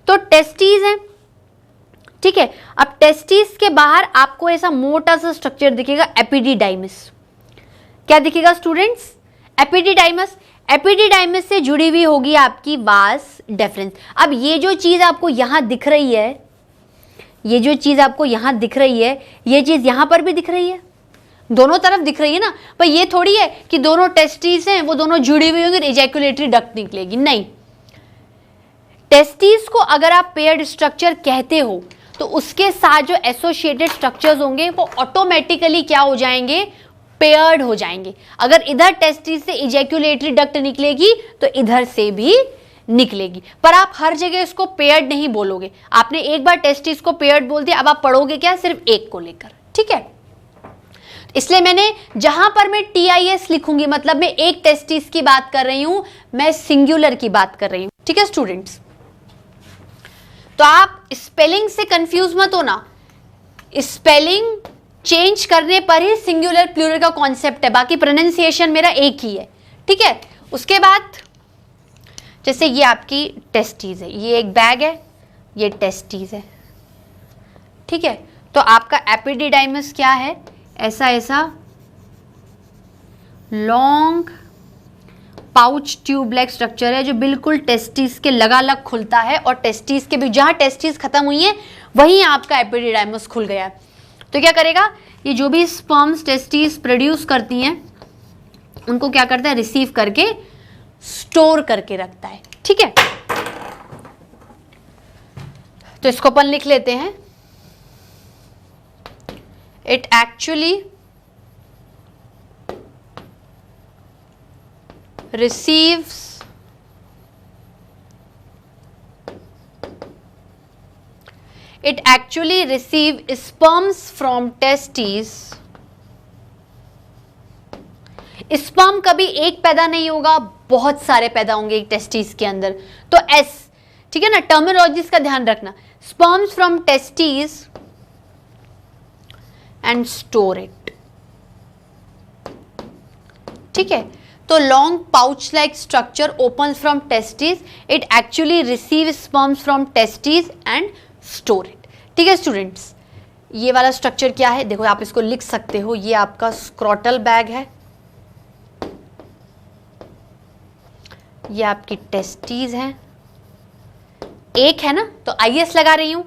तो टेस्टिस है, ठीक है। अब टेस्टिस के बाहर आपको ऐसा मोटा सा स्ट्रक्चर दिखेगा, एपिडिडाइमस। क्या दिखेगा स्टूडेंट्स, एपिडिडाइमस। एपिडिडाइमस से जुड़ी हुई होगी आपकी वास डेफरेंस। अब ये जो चीज आपको यहां दिख रही है, ये जो चीज आपको यहां दिख रही है, ये चीज यहां पर भी दिख रही है, दोनों तरफ दिख रही है ना। पर ये थोड़ी है कि दोनों टेस्टिस हैं वो दोनों जुड़ी हुई होंगी, इजैकुलेटरी डक्ट निकलेगी, नहीं। टेस्टिस को अगर आप पेयर्ड स्ट्रक्चर कहते हो तो उसके साथ जो एसोसिएटेड स्ट्रक्चर्स होंगे वो ऑटोमेटिकली क्या हो जाएंगे, पेयर्ड हो जाएंगे। अगर इधर टेस्टिस से इजैकुलेटरी डक्ट निकलेगी तो इधर से भी निकलेगी, पर आप हर जगह इसको पेयर्ड नहीं बोलोगे। आपने एक बार टेस्टिस को पेयर्ड बोल दिया, अब आप पढ़ोगे क्या, सिर्फ एक को लेकर, ठीक है। इसलिए मैंने जहां पर मैं TIS लिखूंगी, मतलब मैं एक टेस्टिस की बात कर रही हूं, मैं सिंगुलर की बात कर रही हूं, ठीक है स्टूडेंट्स। तो आप स्पेलिंग से कंफ्यूज मत होना, स्पेलिंग चेंज करने पर ही सिंगुलर प्लूरल का कॉन्सेप्ट है, बाकी प्रोनाउंसिएशन मेरा एक ही है, ठीक है। उसके बाद जैसे ये आपकी टेस्टिस है, ये एक बैग है, ये टेस्टिस है, ठीक है। तो आपका एपिडिडाइमस क्या है, ऐसा ऐसा long pouch tube like structure है जो बिल्कुल टेस्टिस के लगालग खुलता है, और टेस्टिस के भी जहां टेस्टिस खत्म हुई है वहीं आपका एपिडिडाइमस खुल गया है। तो क्या करेगा, ये जो भी स्पर्म्स टेस्टिस प्रोड्यूस करती हैं उनको क्या करता है, रिसीव करके स्टोर करके रखता है, ठीक है। तो इसको अपन लिख लेते हैं, it actually receives it actually receive sperms from testes। Sperm कभी एक पैदा नहीं होगा, बहुत सारे पैदा होंगे एक टेस्टिस के अंदर। तो एस, ठीक है ना, टर्मिनोलॉजीज का ध्यान रखना, sperms from testis and store it, ठीक है। तो long pouch like structure opens from testes, it actually receives sperms from testes and store it, ठीक है स्टूडेंट्स। ये वाला स्ट्रक्चर क्या है, देखो आप इसको लिख सकते हो, ये आपका स्क्रोटल बैग है, ये आपकी टेस्टिस है, एक है ना तो IS लगा रही हूं,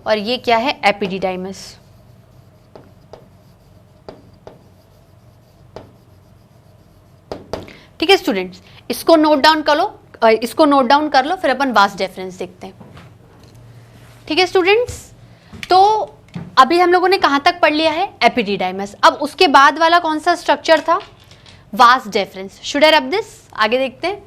और ये क्या है, एपिडिडाइमस, ठीक है स्टूडेंट्स। इसको नोट डाउन कर लो, इसको नोट डाउन कर लो, फिर अपन वास डिफरेंस देखते हैं, ठीक है स्टूडेंट्स। तो अभी हम लोगों ने कहां तक पढ़ लिया है, एपिडिडाइमस। अब उसके बाद वाला कौन सा स्ट्रक्चर था, vas deferens. Should I rub this, आगे देखते हैं।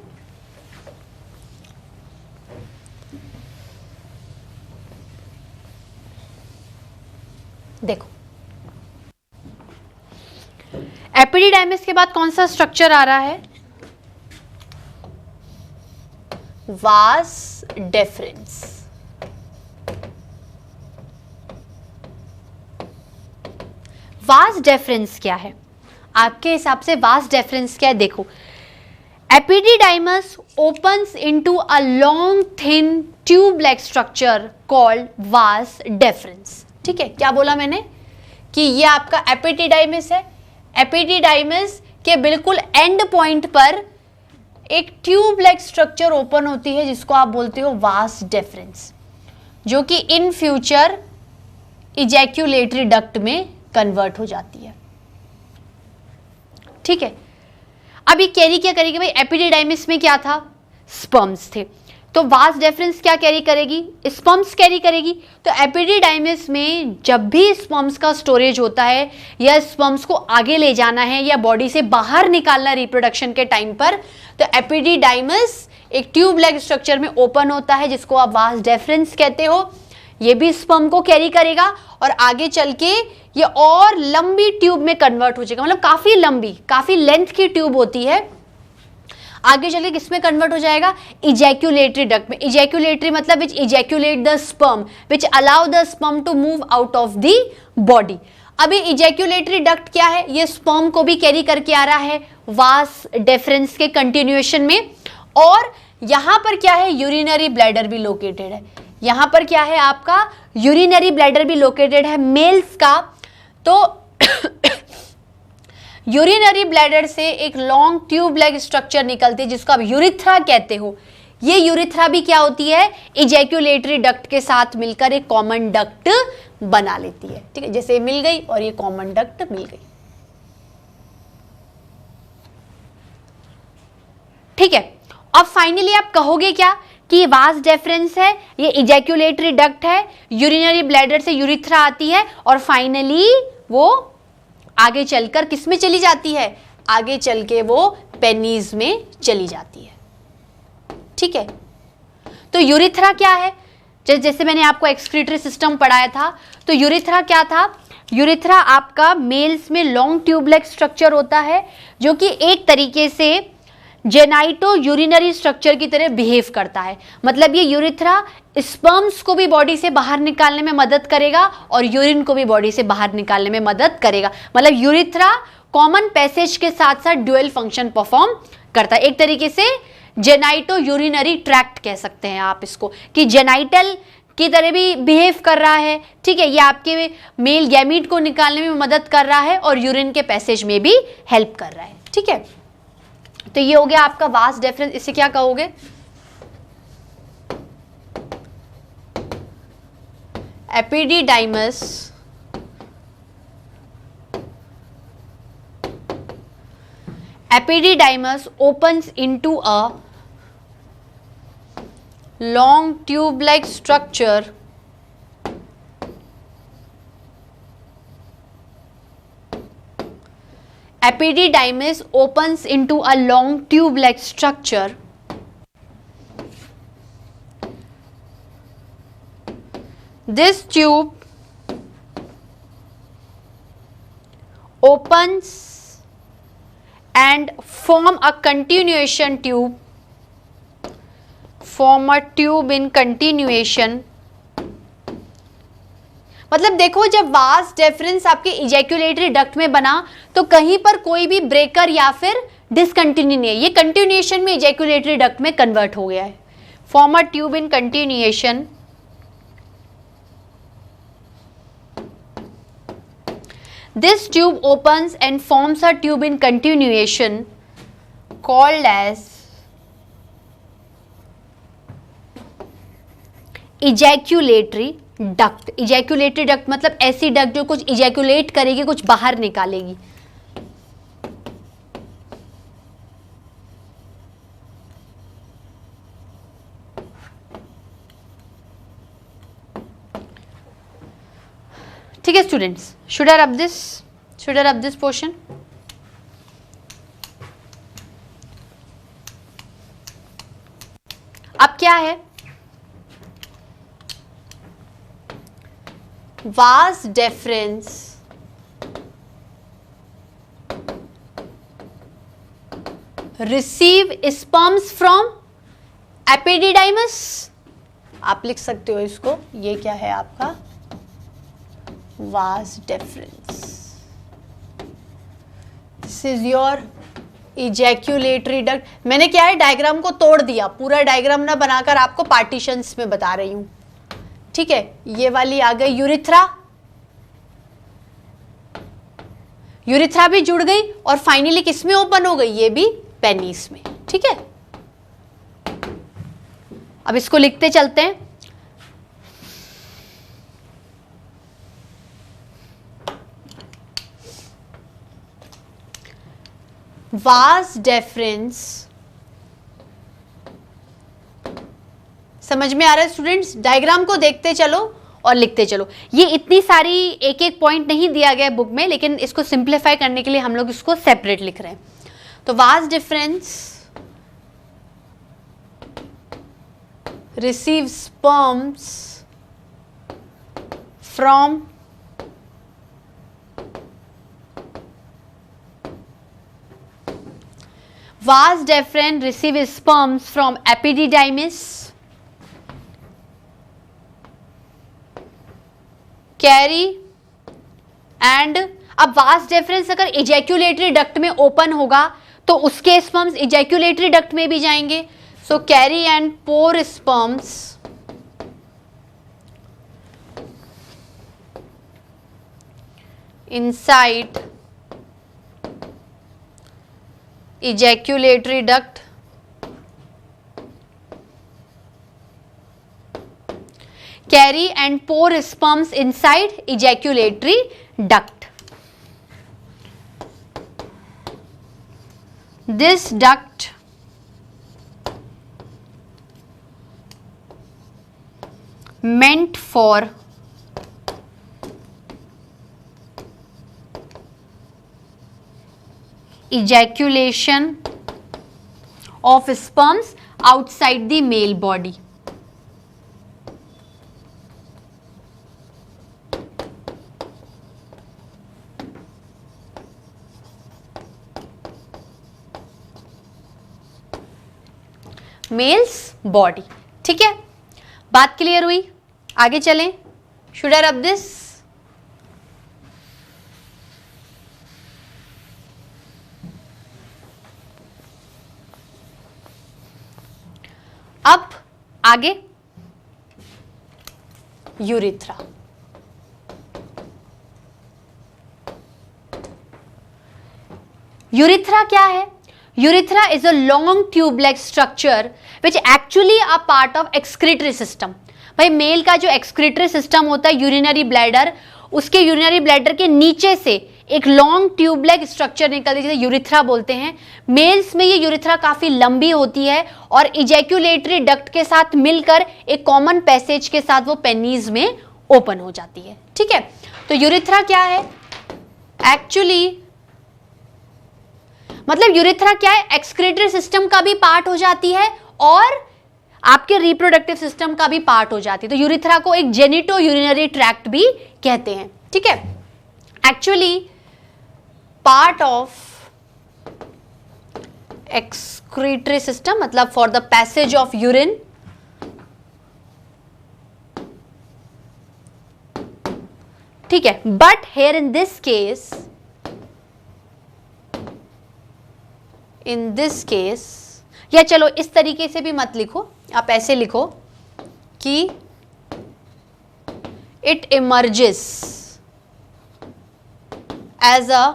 देखो एपिडिडाइमिस के बाद कौन सा स्ट्रक्चर आ रहा है? Vas deferens. वास डेफरेंस क्या है आपके हिसाब से? वास डेफरेंस क्या है? देखो, epididymis opens into a long thin tube-like structure called vas deferens। ठीक है, क्या बोला मैंने कि ये आपका एपिडिडाइमस है। एपिडिडाइमस के बिल्कुल एंड पॉइंट पर एक ट्यूब लाइक स्ट्रक्चर ओपन होती है जिसको आप बोलते हो वास डेफरेंस, जो कि इन फ्यूचर इजैक्यूलेटरी डक्ट में कन्वर्ट हो जाती है। ठीक है, अब ये कैरी क्या करेगी भाई? एपिडिडाइमिस में क्या था? स्पर्म्स थे, तो वास डेफरेंस क्या कैरी करेगी? स्पर्म्स कैरी करेगी। तो एपिडिडाइमिस में जब भी स्पर्म्स का स्टोरेज होता है या स्पर्म्स को आगे ले जाना है या बॉडी से बाहर निकालना रिप्रोडक्शन के टाइम पर, तो एपिडिडाइमिस एक ट्यूब लाइक स्ट्रक्चर में ओपन होता है जिसको आप वास डेफरेंस कहते हो। ये भी स्पर्म को कैरी करेगा और आगे चल के ये और लंबी ट्यूब में कन्वर्ट हो जाएगा, मतलब काफी लंबी, काफी लेंथ की ट्यूब होती है। आगे चल के किसमें कन्वर्ट हो जाएगा? इजैक्यूलेटरी डक्ट में। इजैक्यूलेटरी मतलब which ejaculate the sperm, which allow the sperm to move out of the body. अभी इजैक्यूलेटरी डक्ट क्या है? ये स्पर्म को भी कैरी करके आ रहा है वास डेफरेंस के कंटिन्यूएशन में। और यहां पर क्या है? यूरिनरी ब्लैडर भी लोकेटेड है। यहां पर क्या है? आपका यूरिनरी ब्लैडर भी लोकेटेड है मेल्स का। तो यूरिनरी ब्लैडर से एक लॉन्ग ट्यूब लाइक स्ट्रक्चर निकलती है जिसको आप यूरिथ्रा कहते हो। ये यूरिथ्रा भी क्या होती है? इजैक्यूलेटरी डक्ट के साथ मिलकर एक कॉमन डक्ट बना लेती है। ठीक है, जैसे मिल गई और ये कॉमन डक्ट मिल गई। ठीक है, अब फाइनली आप कहोगे क्या कि ये वास डेफरेंस है, ये इजैक्यूलेटरी डक्ट है, यूरिनरी ब्लैडर से यूरिथ्रा आती है और फाइनली वो आगे चलकर किस में चली जाती है? आगे चल के वो पेनीज में चली जाती है। ठीक है, तो यूरिथ्रा क्या है? जैसे मैंने आपको एक्सक्रीटरी सिस्टम पढ़ाया था, तो यूरिथ्रा क्या था? यूरिथ्रा आपका मेल्स में लॉन्ग ट्यूब लाइक स्ट्रक्चर होता है जो कि एक तरीके से जेनाइटो यूरिनरी स्ट्रक्चर की तरह बिहेव करता है। मतलब ये यूरिथ्रा स्पर्म्स को भी बॉडी से बाहर निकालने में मदद करेगा और यूरिन को भी बॉडी से बाहर निकालने में मदद करेगा। मतलब यूरिथ्रा कॉमन पैसेज के साथ साथ ड्यूअल फंक्शन परफॉर्म करता है। एक तरीके से जेनाइटो यूरिनरी ट्रैक्ट कह सकते हैं आप इसको, कि जेनाइटल की तरह भी बिहेव कर रहा है। ठीक है, ये आपके मेल गैमीट को निकालने में मदद कर रहा है और यूरिन के पैसेज में भी हेल्प कर रहा है। ठीक है, तो ये हो गया आपका वास डेफरेंस। इसे क्या कहोगे? Epididymis opens into a long tube-like structure epididymis opens into a long tube-like structure this tube opens and form a continuation tube, form a tube in continuation। मतलब देखो, जब वास डेफरेंस आपके ejaculatory duct में बना तो कहीं पर कोई भी ब्रेकर या फिर डिसकंटिन्यू नहीं है, ये कंटिन्यूएशन में इजैक्यूलेटरी डक्ट में कन्वर्ट हो गया है। Form a tube in continuation, this tube opens and forms a tube in continuation called as ejaculatory duct। ejaculatory duct मतलब ऐसी डक्ट जो कुछ इजैक्यूलेट करेगी, कुछ बाहर निकालेगी। ठीक है students, should I rub this portion? अब क्या है? Vas deferens receive sperms from epididymis, आप लिख सकते हो इसको, ये क्या है आपका vas deferens. This is your ejaculatory duct. मैंने क्या है डायग्राम को तोड़ दिया, पूरा डायग्राम ना बनाकर आपको पार्टीशंस में बता रही हूं, ठीक है। ये वाली आ गई यूरिथ्रा, यूरिथ्रा भी जुड़ गई और फाइनली किस में ओपन हो गई, ये भी पेनिस में, ठीक है। अब इसको लिखते चलते हैं। वास डेफरेंस समझ में आ रहा है स्टूडेंट्स? डायग्राम को देखते चलो और लिखते चलो। ये इतनी सारी एक एक पॉइंट नहीं दिया गया बुक में, लेकिन इसको सिंप्लीफाई करने के लिए हम लोग इसको सेपरेट लिख रहे हैं। तो vas deferens receive sperms from vas deferens receive sperms from epididymis, carry and अब vas deferens अगर इजैक्यूलेटरी डक्ट में ओपन होगा तो उसके स्पर्म्स इजैक्यूलेटरी डक्ट में भी जाएंगे। So carry and pour sperms inside ejaculatory duct, carry and pour sperms inside ejaculatory duct. This duct meant for ejaculation of sperms outside the male body. Male's body, ठीक है, बात clear हुई? आगे चलें। Should I rub this? अब आगे urethra. Urethra क्या है? Urethra is a long tube like structure which actually a part of excretory system. भाई मेल का जो एक्सक्रीटरी सिस्टम होता है यूरिनरी ब्लैडर, उसके यूरिनरी ब्लैडर के नीचे से एक लॉन्ग ट्यूब लाइक स्ट्रक्चर निकलती है जिसे यूरिथ्रा बोलते हैं। मेल्स में ये यूरिथ्रा काफी लंबी होती है और इजैक्यूलेटरी डक्ट के साथ मिलकर एक कॉमन पैसेज के साथ वो पेनिस में ओपन हो जाती है, ठीक है। तो यूरिथ्रा क्या है एक्चुअली, मतलब यूरिथ्रा क्या है, एक्सक्रीटरी सिस्टम का भी पार्ट हो जाती है और आपके रिप्रोडक्टिव सिस्टम का भी पार्ट हो जाती है। तो यूरिथ्रा को एक जेनिटो यूरिनरी ट्रैक्ट भी कहते हैं, ठीक है। Actually part of excretory system मतलब for the passage of urine, ठीक है। But here in this case या चलो इस तरीके से भी मत लिखो, आप ऐसे लिखो कि it emerges as a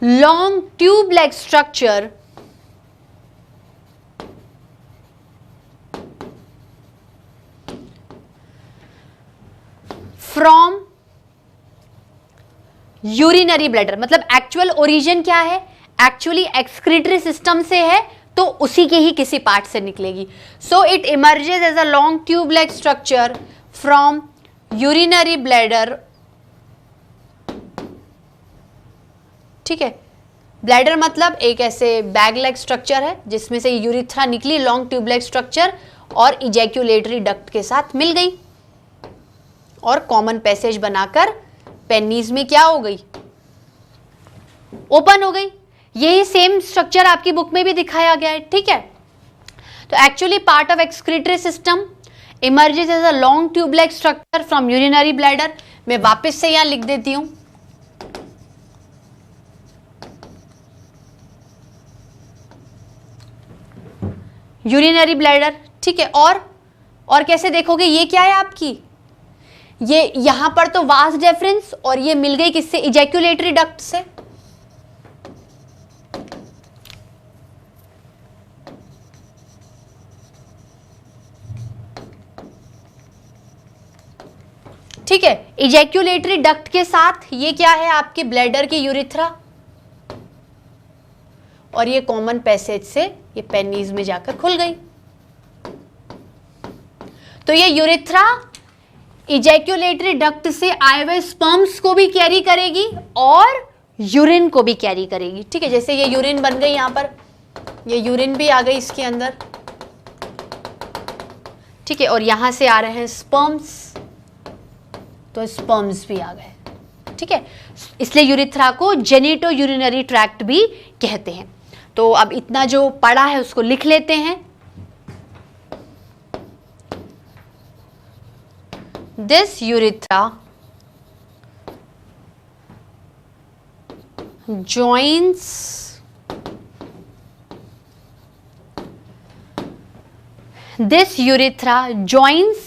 long tube like structure from urinary bladder. मतलब एक्चुअल ओरिजिन क्या है, एक्चुअली एक्सक्रीटरी सिस्टम से है तो उसी के ही किसी पार्ट से निकलेगी। So it emerges as a long tube like structure from urinary bladder, ठीक है। ब्लैडर मतलब एक ऐसे बैग लाइक स्ट्रक्चर है जिसमें से यूरिथ्रा निकली, लॉन्ग ट्यूब लाइक स्ट्रक्चर, और इजैक्यूलेटरी डक्ट के साथ मिल गई और कॉमन पैसेज बनाकर पेनिस में क्या हो गई, ओपन हो गई। यही सेम स्ट्रक्चर आपकी बुक में भी दिखाया गया है, ठीक है। तो actually part of excretory system emerges as a long tube like structure from urinary bladder. मैं वापस से यहां लिख देती हूं, यूरिनरी ब्लैडर, ठीक है। और कैसे देखोगे, ये क्या है आपकी, ये यहां पर तो वास डेफरेंस और ये मिल गई किससे, इजैक्यूलेटरी डक्ट से। ठीक है, इजैक्यूलेटरी डक्ट के साथ ये क्या है आपके ब्लैडर की यूरिथ्रा, और ये कॉमन पैसेज से ये पेनीज में जाकर खुल गई। तो ये यूरिथ्रा इजैक्यूलेटरी डक्ट से आए हुए स्पर्म्स को भी कैरी करेगी और यूरिन को भी कैरी करेगी, ठीक है। जैसे ये यूरिन बन गई, यहां पर ये यूरिन भी आ गई इसके अंदर, ठीक है। और यहां से आ रहे हैं स्पर्म्स, तो स्पर्म्स भी आ गए, ठीक है। इसलिए यूरिथ्रा को जेनिटो यूरिनरी ट्रैक्ट भी कहते हैं। तो अब इतना जो पढ़ा है उसको लिख लेते हैं। This urethra joins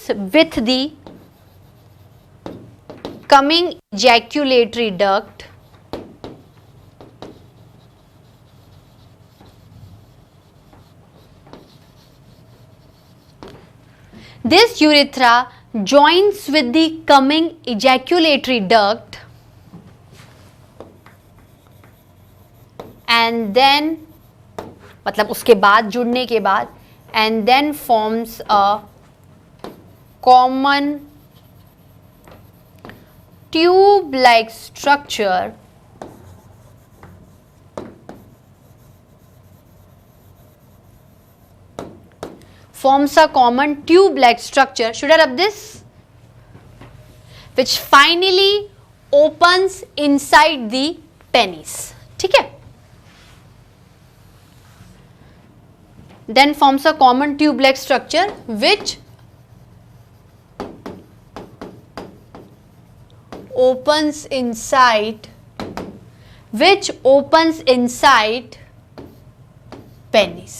with the coming ejaculatory duct this urethra joins with the coming ejaculatory duct and then मतलब उसके बाद, जुड़ने के बाद, and then forms a common tube like structure should I rub this, which finally opens inside the penis, ठीक है। Then forms a common tube-like structure which opens inside penis,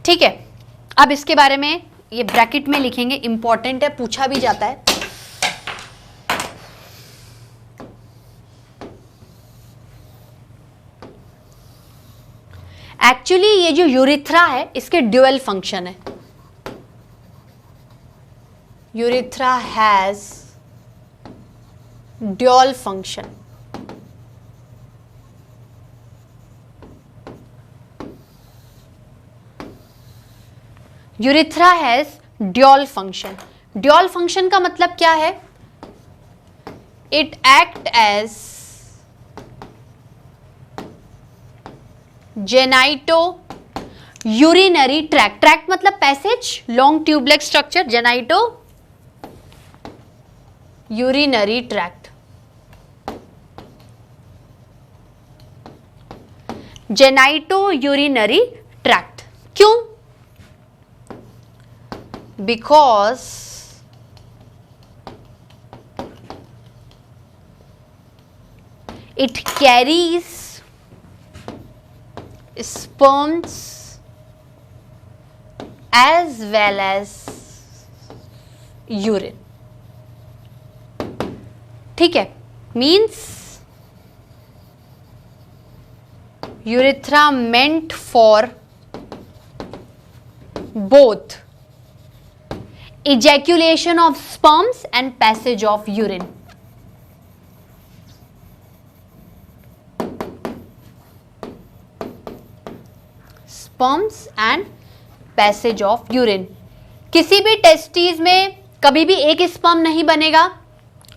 ठीक है। अब इसके बारे में ये ब्रैकेट में लिखेंगे, इंपॉर्टेंट है, पूछा भी जाता है। एक्चुअली ये जो यूरिथ्रा है इसके ड्यूअल फंक्शन है। Urethra has dual function. Urethra has dual function. Dual function का मतलब क्या है, it act as genito urinary tract. Tract मतलब passage, long tubelike structure, genito urinary tract. Genito urinary tract क्यों? Because it carries sperms as well as urine, ठीक है। Means urethra meant for both ejaculation of sperms and passage of urine. Sperms and passage of urine. किसी भी testis में कभी भी एक sperm नहीं बनेगा,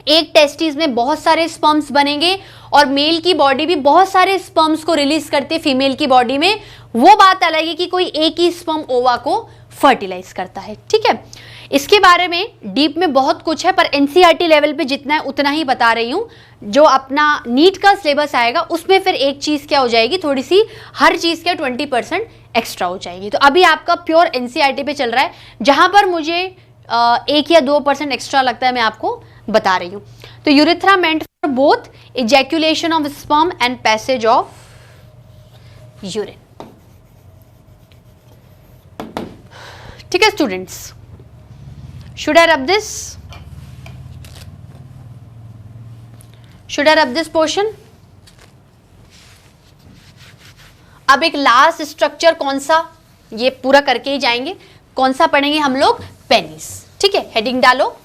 एक टेस्टिस में बहुत सारे स्पर्म्स बनेंगे और मेल की बॉडी भी बहुत सारे स्पर्म्स को रिलीज करते फीमेल की बॉडी में। वो बात अलग है कि कोई एक ही स्पर्म ओवा को फर्टिलाइज करता है। ठीक है, इसके बारे में डीप में बहुत कुछ है, पर एनसीईआरटी लेवल पे जितना है उतना ही बता रही हूँ। जो अपना नीट का सिलेबस आएगा उसमें फिर एक चीज़ क्या हो जाएगी, थोड़ी सी हर चीज़ के 20% एक्स्ट्रा हो जाएगी। तो अभी आपका प्योर एनसीईआरटी पे चल रहा है, जहाँ पर मुझे 1 या 2% एक्स्ट्रा लगता है, मैं आपको बता रही हूँ। तो urethra meant for both ejaculation of sperm and passage of urine. ठीक है students, should I rub this? Should I rub this portion? अब एक लास्ट स्ट्रक्चर कौन सा, ये पूरा करके ही जाएंगे। कौन सा पढ़ेंगे हम लोग? पेनिस। ठीक है, हेडिंग डालो।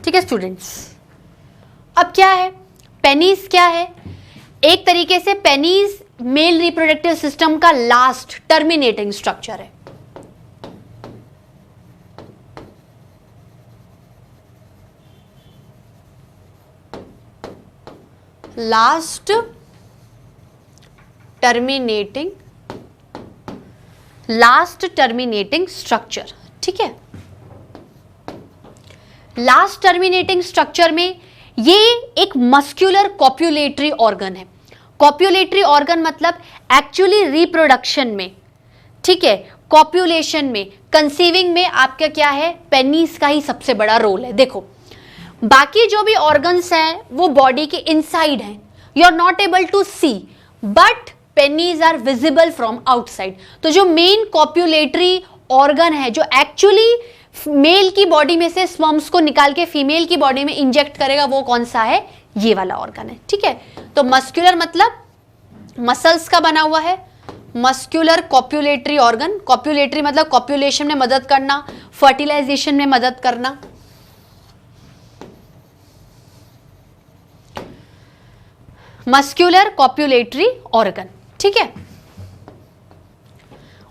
ठीक है स्टूडेंट्स, अब क्या है पेनिस? क्या है? एक तरीके से पेनिस मेल रिप्रोडक्टिव सिस्टम का लास्ट टर्मिनेटिंग स्ट्रक्चर है। Last terminating structure. ठीक है, लास्ट टर्मिनेटिंग स्ट्रक्चर में ये एक मस्क्यूलर कॉप्युलेटरी ऑर्गन है। कॉप्युलेटरी ऑर्गन मतलब एक्चुअली रिप्रोडक्शन में, ठीक है, कॉप्युलेशन में, कंसीविंग में आपका क्या है, पेनिस का ही सबसे बड़ा रोल है। देखो बाकी जो भी ऑर्गन्स हैं वो बॉडी के इनसाइड हैं, you are not able to see, but penis are visible from outside. तो जो मेन कॉप्युलेटरी ऑर्गन है, जो एक्चुअली मेल की बॉडी में से स्पर्म्स को निकाल के फीमेल की बॉडी में इंजेक्ट करेगा, वो कौन सा है? ये वाला ऑर्गन है। ठीक है, तो मस्कुलर मतलब मसल्स का बना हुआ है, मस्कुलर कॉप्युलेटरी ऑर्गन। कॉप्युलेटरी मतलब कॉप्युलेशन में मदद करना, फर्टिलाइजेशन में मदद करना। Muscular copulatory organ. ठीक है,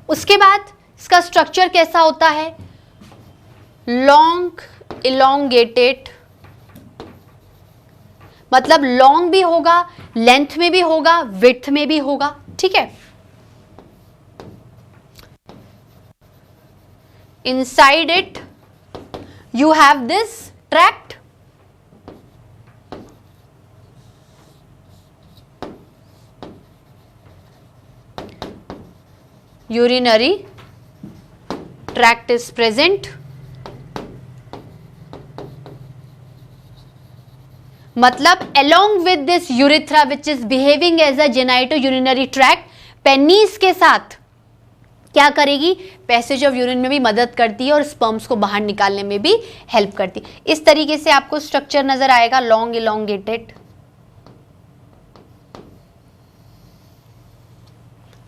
उसके बाद इसका स्ट्रक्चर कैसा होता है? लॉन्ग इलोंगेटेड, मतलब लॉन्ग भी होगा, लेंथ में भी होगा, विड्थ में भी होगा। ठीक है, inside it you have this tract, urinary tract is present, मतलब along with this urethra which is behaving as a genitourinary tract, penis के साथ क्या करेगी? पैसेज ऑफ यूरिन में भी मदद करती है और स्पर्म्स को बाहर निकालने में भी हेल्प करती है। इस तरीके से आपको स्ट्रक्चर नजर आएगा, लॉन्ग इलोंगेटेड।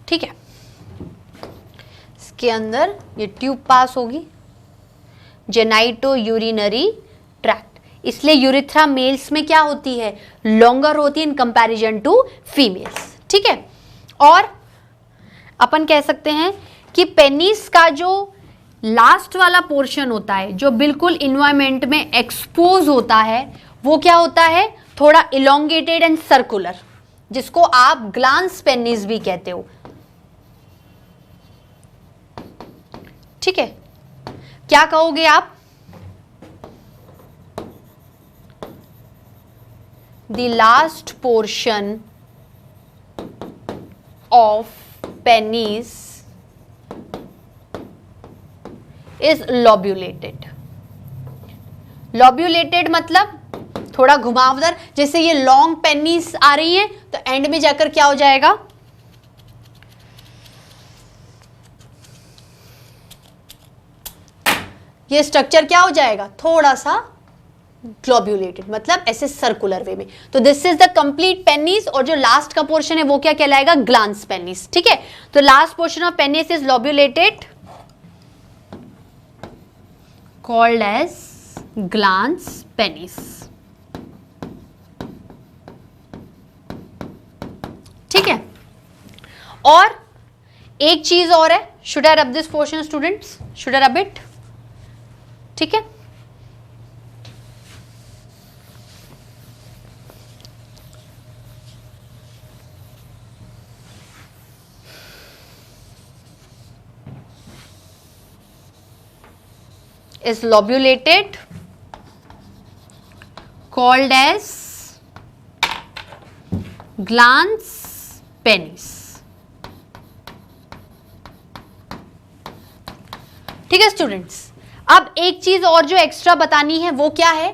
ठीक है, इसके अंदर ये ट्यूब पास होगी, जेनाइटोयूरिनरी ट्रैक्ट। इसलिए यूरिथ्रा मेल्स में क्या होती है? लॉन्गर होती है इन कंपैरिजन टू फीमेल्स। ठीक है, और अपन कह सकते हैं कि पेनिस का जो लास्ट वाला पोर्शन होता है, जो बिल्कुल इन्वायरमेंट में एक्सपोज होता है, वो क्या होता है? थोड़ा इलोंगेटेड एंड सर्कुलर, जिसको आप ग्लांस पेनिस भी कहते हो। ठीक है, क्या कहोगे आप? The last portion of penis is lobulated. Lobulated मतलब थोड़ा घुमावदार, जैसे ये लॉन्ग पेनिस आ रही है तो एंड में जाकर क्या हो जाएगा? ये स्ट्रक्चर क्या हो जाएगा? थोड़ा सा ग्लोब्यूलेटेड, मतलब ऐसे सर्कुलर वे में। तो this is the complete penis, और जो लास्ट का पोर्शन है वो क्या कहलाएगा? Glans penis. ठीक है, तो last portion of penis is lobulated, called as glans penis. ठीक है, और एक चीज और है, should I rub this portion students, should I rub it? ठीक है, is lobulated, called as glans penis. ठीक है स्टूडेंट्स, अब एक चीज और जो एक्स्ट्रा बतानी है वो क्या है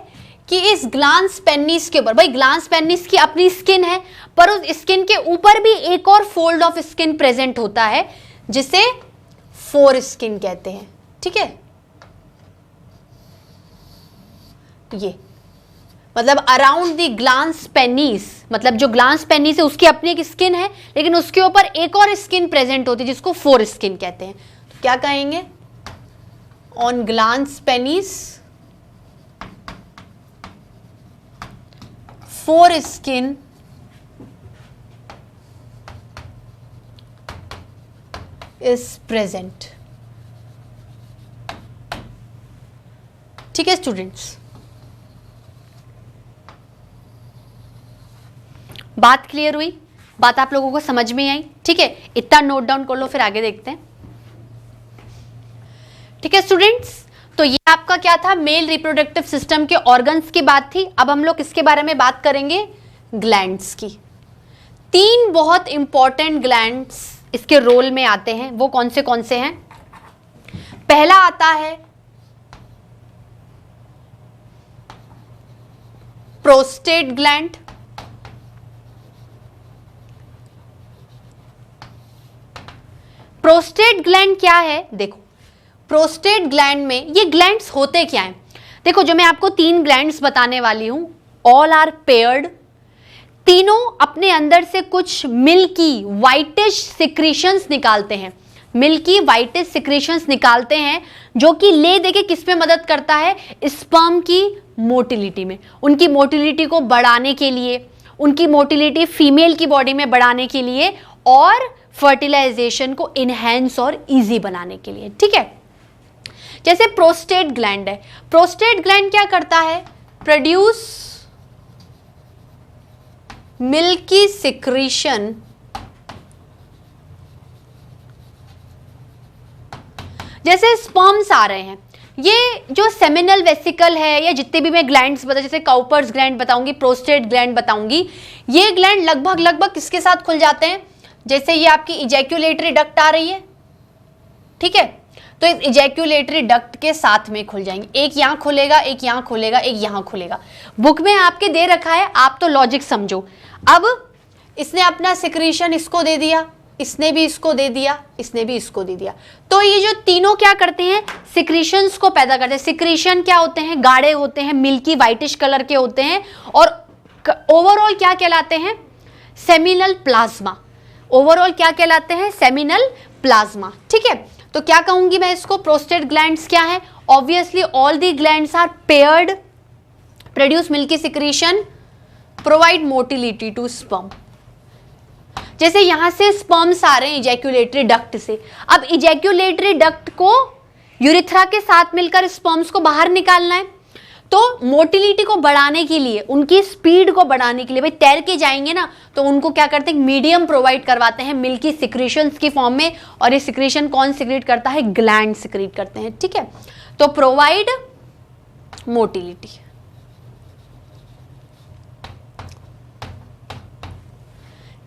कि इस ग्लांस पेनिस के ऊपर, भाई ग्लांस पेनिस की अपनी स्किन है, पर उस स्किन के ऊपर भी एक और फोल्ड ऑफ स्किन प्रेजेंट होता है जिसे फोर स्किन कहते हैं। ठीक है, ये मतलब अराउंड द ग्लांस पेनिस, मतलब जो ग्लांस पेनिस है उसकी अपनी एक स्किन है, लेकिन उसके ऊपर एक और स्किन प्रेजेंट होती है जिसको फोर स्किन कहते हैं। तो क्या कहेंगे? On glans penis four skin is present. ठीक है स्टूडेंट्स, बात क्लियर हुई? बात आप लोगों को समझ में आई? ठीक है, इतना नोट डाउन कर लो, फिर आगे देखते हैं। ठीक है स्टूडेंट्स, तो ये आपका क्या था, मेल रिप्रोडक्टिव सिस्टम के ऑर्गन्स की बात थी। अब हम लोग इसके बारे में बात करेंगे, ग्लैंड्स की। तीन बहुत इंपॉर्टेंट ग्लैंड्स इसके रोल में आते हैं, वो कौन से हैं? पहला आता है प्रोस्टेट ग्लैंड, प्रोस्टेट ग्लैंड क्या है? देखो, प्रोस्टेट ग्लैंड में ये ग्लैंड्स होते क्या हैं? देखो, जो मैं आपको तीन ग्लैंड्स बताने वाली हूं, ऑल आर पेयर्ड, तीनों अपने अंदर से कुछ मिल्की वाइटिश सिक्रीशंस निकालते हैं, मिल्की वाइटिश सिक्रीशंस निकालते हैं, जो कि ले देके किस में मदद करता है? स्पर्म की मोटिलिटी में, उनकी मोटिलिटी को बढ़ाने के लिए, उनकी मोटिलिटी फीमेल की बॉडी में बढ़ाने के लिए और फर्टिलाइजेशन को इनहेंस और इजी बनाने के लिए। ठीक है, जैसे प्रोस्टेट ग्लैंड है, प्रोस्टेट ग्लैंड क्या करता है? प्रोड्यूस मिल्की सिक्रीशन जैसे स्पर्म्स आ रहे हैं, ये जो सेमिनल वेसिकल है या जितने भी मैं ग्लैंड्स बता, जैसे काउपर्स ग्लैंड बताऊंगी, प्रोस्टेट ग्लैंड बताऊंगी, ये ग्लैंड लगभग किसके साथ खुल जाते हैं? जैसे ये आपकी इजैक्यूलेटरी डक्ट आ रही है, ठीक है, तो इस इजैक्यूलेटरी डक्ट के साथ में खुल जाएंगे, एक यहां खुलेगा, एक यहां खुलेगा, एक यहां खुलेगा। बुक में आपके दे रखा है, आप तो लॉजिक समझो। अब इसने अपना सिक्रीशन इसको दे दिया, इसने भी इसको दे दिया, इसने भी इसको दे दिया, तो ये जो तीनों क्या करते हैं? सिक्रीशंस को पैदा करते हैं। सिक्रीशन क्या होते हैं? गाढ़े होते हैं, मिल्की वाइटिश कलर के होते हैं, और ओवरऑल क्या कहलाते हैं? Seminal plasma. ओवरऑल क्या कहलाते हैं? Seminal plasma. ठीक है, तो क्या कहूंगी मैं इसको? प्रोस्टेट ग्लैंड्स क्या है? Obviously all the glands are paired, produce milky secretion, provide motility to sperm. जैसे यहां से स्पर्म्स आ रहे हैं इजैक्यूलेटरी डक्ट से, अब इजैक्यूलेटरी डक्ट को यूरिथ्रा के साथ मिलकर स्पर्म्स को बाहर निकालना है, तो मोटिलिटी को बढ़ाने के लिए, उनकी स्पीड को बढ़ाने के लिए, भाई तैर के जाएंगे ना, तो उनको क्या करते हैं? मीडियम प्रोवाइड करवाते हैं मिल्की सिक्रीशंस की फॉर्म में, और ये सिक्रीशन कौन सिक्रीट करता है? ग्लैंड सिक्रीट करते हैं। ठीक है, तो प्रोवाइड मोटिलिटी।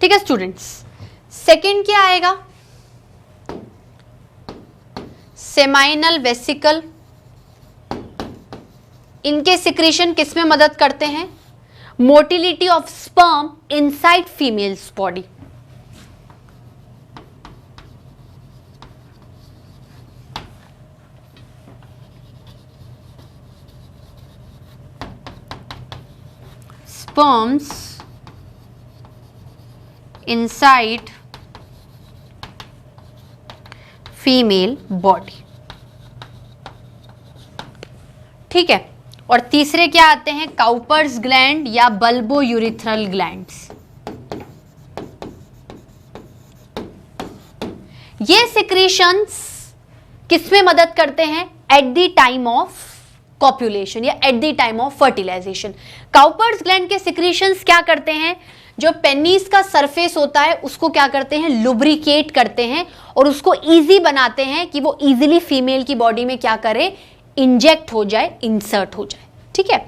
ठीक है स्टूडेंट्स, सेकंड क्या आएगा? Seminal vesicle. इनके सिक्रीशन किस में मदद करते हैं? Motility of sperm inside females body. Sperms inside female body. ठीक है, और तीसरे क्या आते हैं? काउपर्स ग्लैंड या बल्बो यूरिथ्रल ग्लैंड्स। ये सिक्रीशंस किसमें मदद करते हैं? At the time of copulation या at the time of fertilization. Cowper's gland के सिक्रीशंस क्या करते हैं? जो पेनिस का सरफेस होता है उसको क्या करते हैं? लुब्रिकेट करते हैं और उसको इजी बनाते हैं कि वो इजीली फीमेल की बॉडी में क्या करे? इंजेक्ट हो जाए, इंसर्ट हो जाए। ठीक है,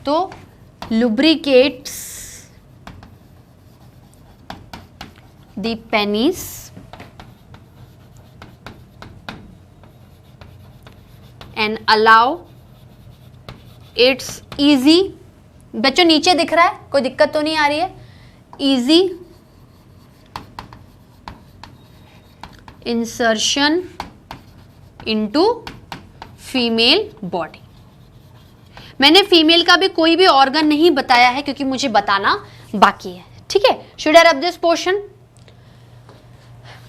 तो lubricates the penis and allow it's easy, बच्चों नीचे दिख रहा है, कोई दिक्कत तो नहीं आ रही है? Easy insertion into female body. मैंने फीमेल का भी कोई भी ऑर्गन नहीं बताया है क्योंकि मुझे बताना बाकी है। ठीक है, should I rub this portion?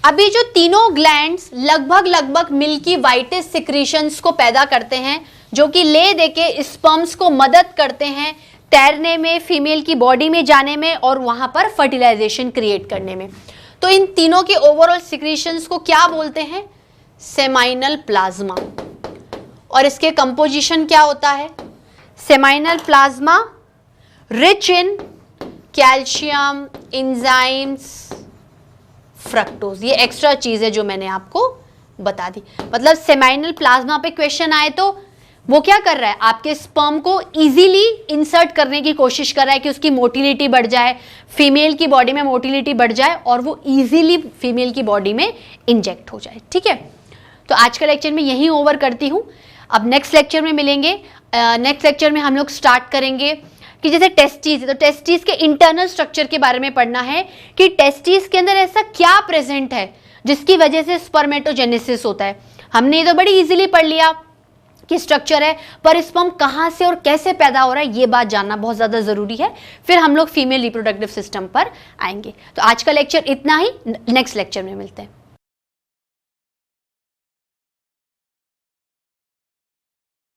अभी जो तीनों ग्लैंड्स लगभग मिल्की वाइटिस सिक्रीशंस को पैदा करते हैं जो कि ले देके स्पर्म्स को मदद करते हैं तैरने में, फीमेल की बॉडी में जाने में और वहां पर फर्टिलाइजेशन क्रिएट करने में। तो इन तीनों के ओवरऑल सिक्रीशंस को क्या बोलते हैं? Seminal plasma. और इसके कंपोजिशन क्या होता है? Seminal plasma rich in calcium, enzymes, fructose. ये एक्स्ट्रा चीज है जो मैंने आपको बता दी। मतलब सेमाइनल प्लाज्मा पे क्वेश्चन आए तो वो क्या कर रहा है? आपके स्पर्म को इजीली इंसर्ट करने की कोशिश कर रहा है कि उसकी मोटिलिटी बढ़ जाए, फीमेल की बॉडी में मोटिलिटी बढ़ जाए और वो इजीली फीमेल की बॉडी में इंजेक्ट हो जाए। ठीक है, तो आज का लेक्चर में यही ओवर करती हूँ। अब नेक्स्ट लेक्चर में मिलेंगे। नेक्स्ट लेक्चर में हम लोग स्टार्ट करेंगे कि जैसे टेस्टिस है तो टेस्टिस के इंटरनल स्ट्रक्चर के बारे में पढ़ना है कि टेस्टिस के अंदर ऐसा क्या प्रेजेंट है जिसकी वजह से स्पर्मेटोजेनेसिस होता है। हमने ये तो बड़ी इजीली पढ़ लिया कि स्ट्रक्चर है, पर स्पर्म कहाँ से और कैसे पैदा हो रहा है ये बात जानना बहुत ज़्यादा ज़रूरी है। फिर हम लोग फीमेल रिप्रोडक्टिव सिस्टम पर आएंगे। तो आज का लेक्चर इतना ही, नेक्स्ट लेक्चर में मिलते हैं।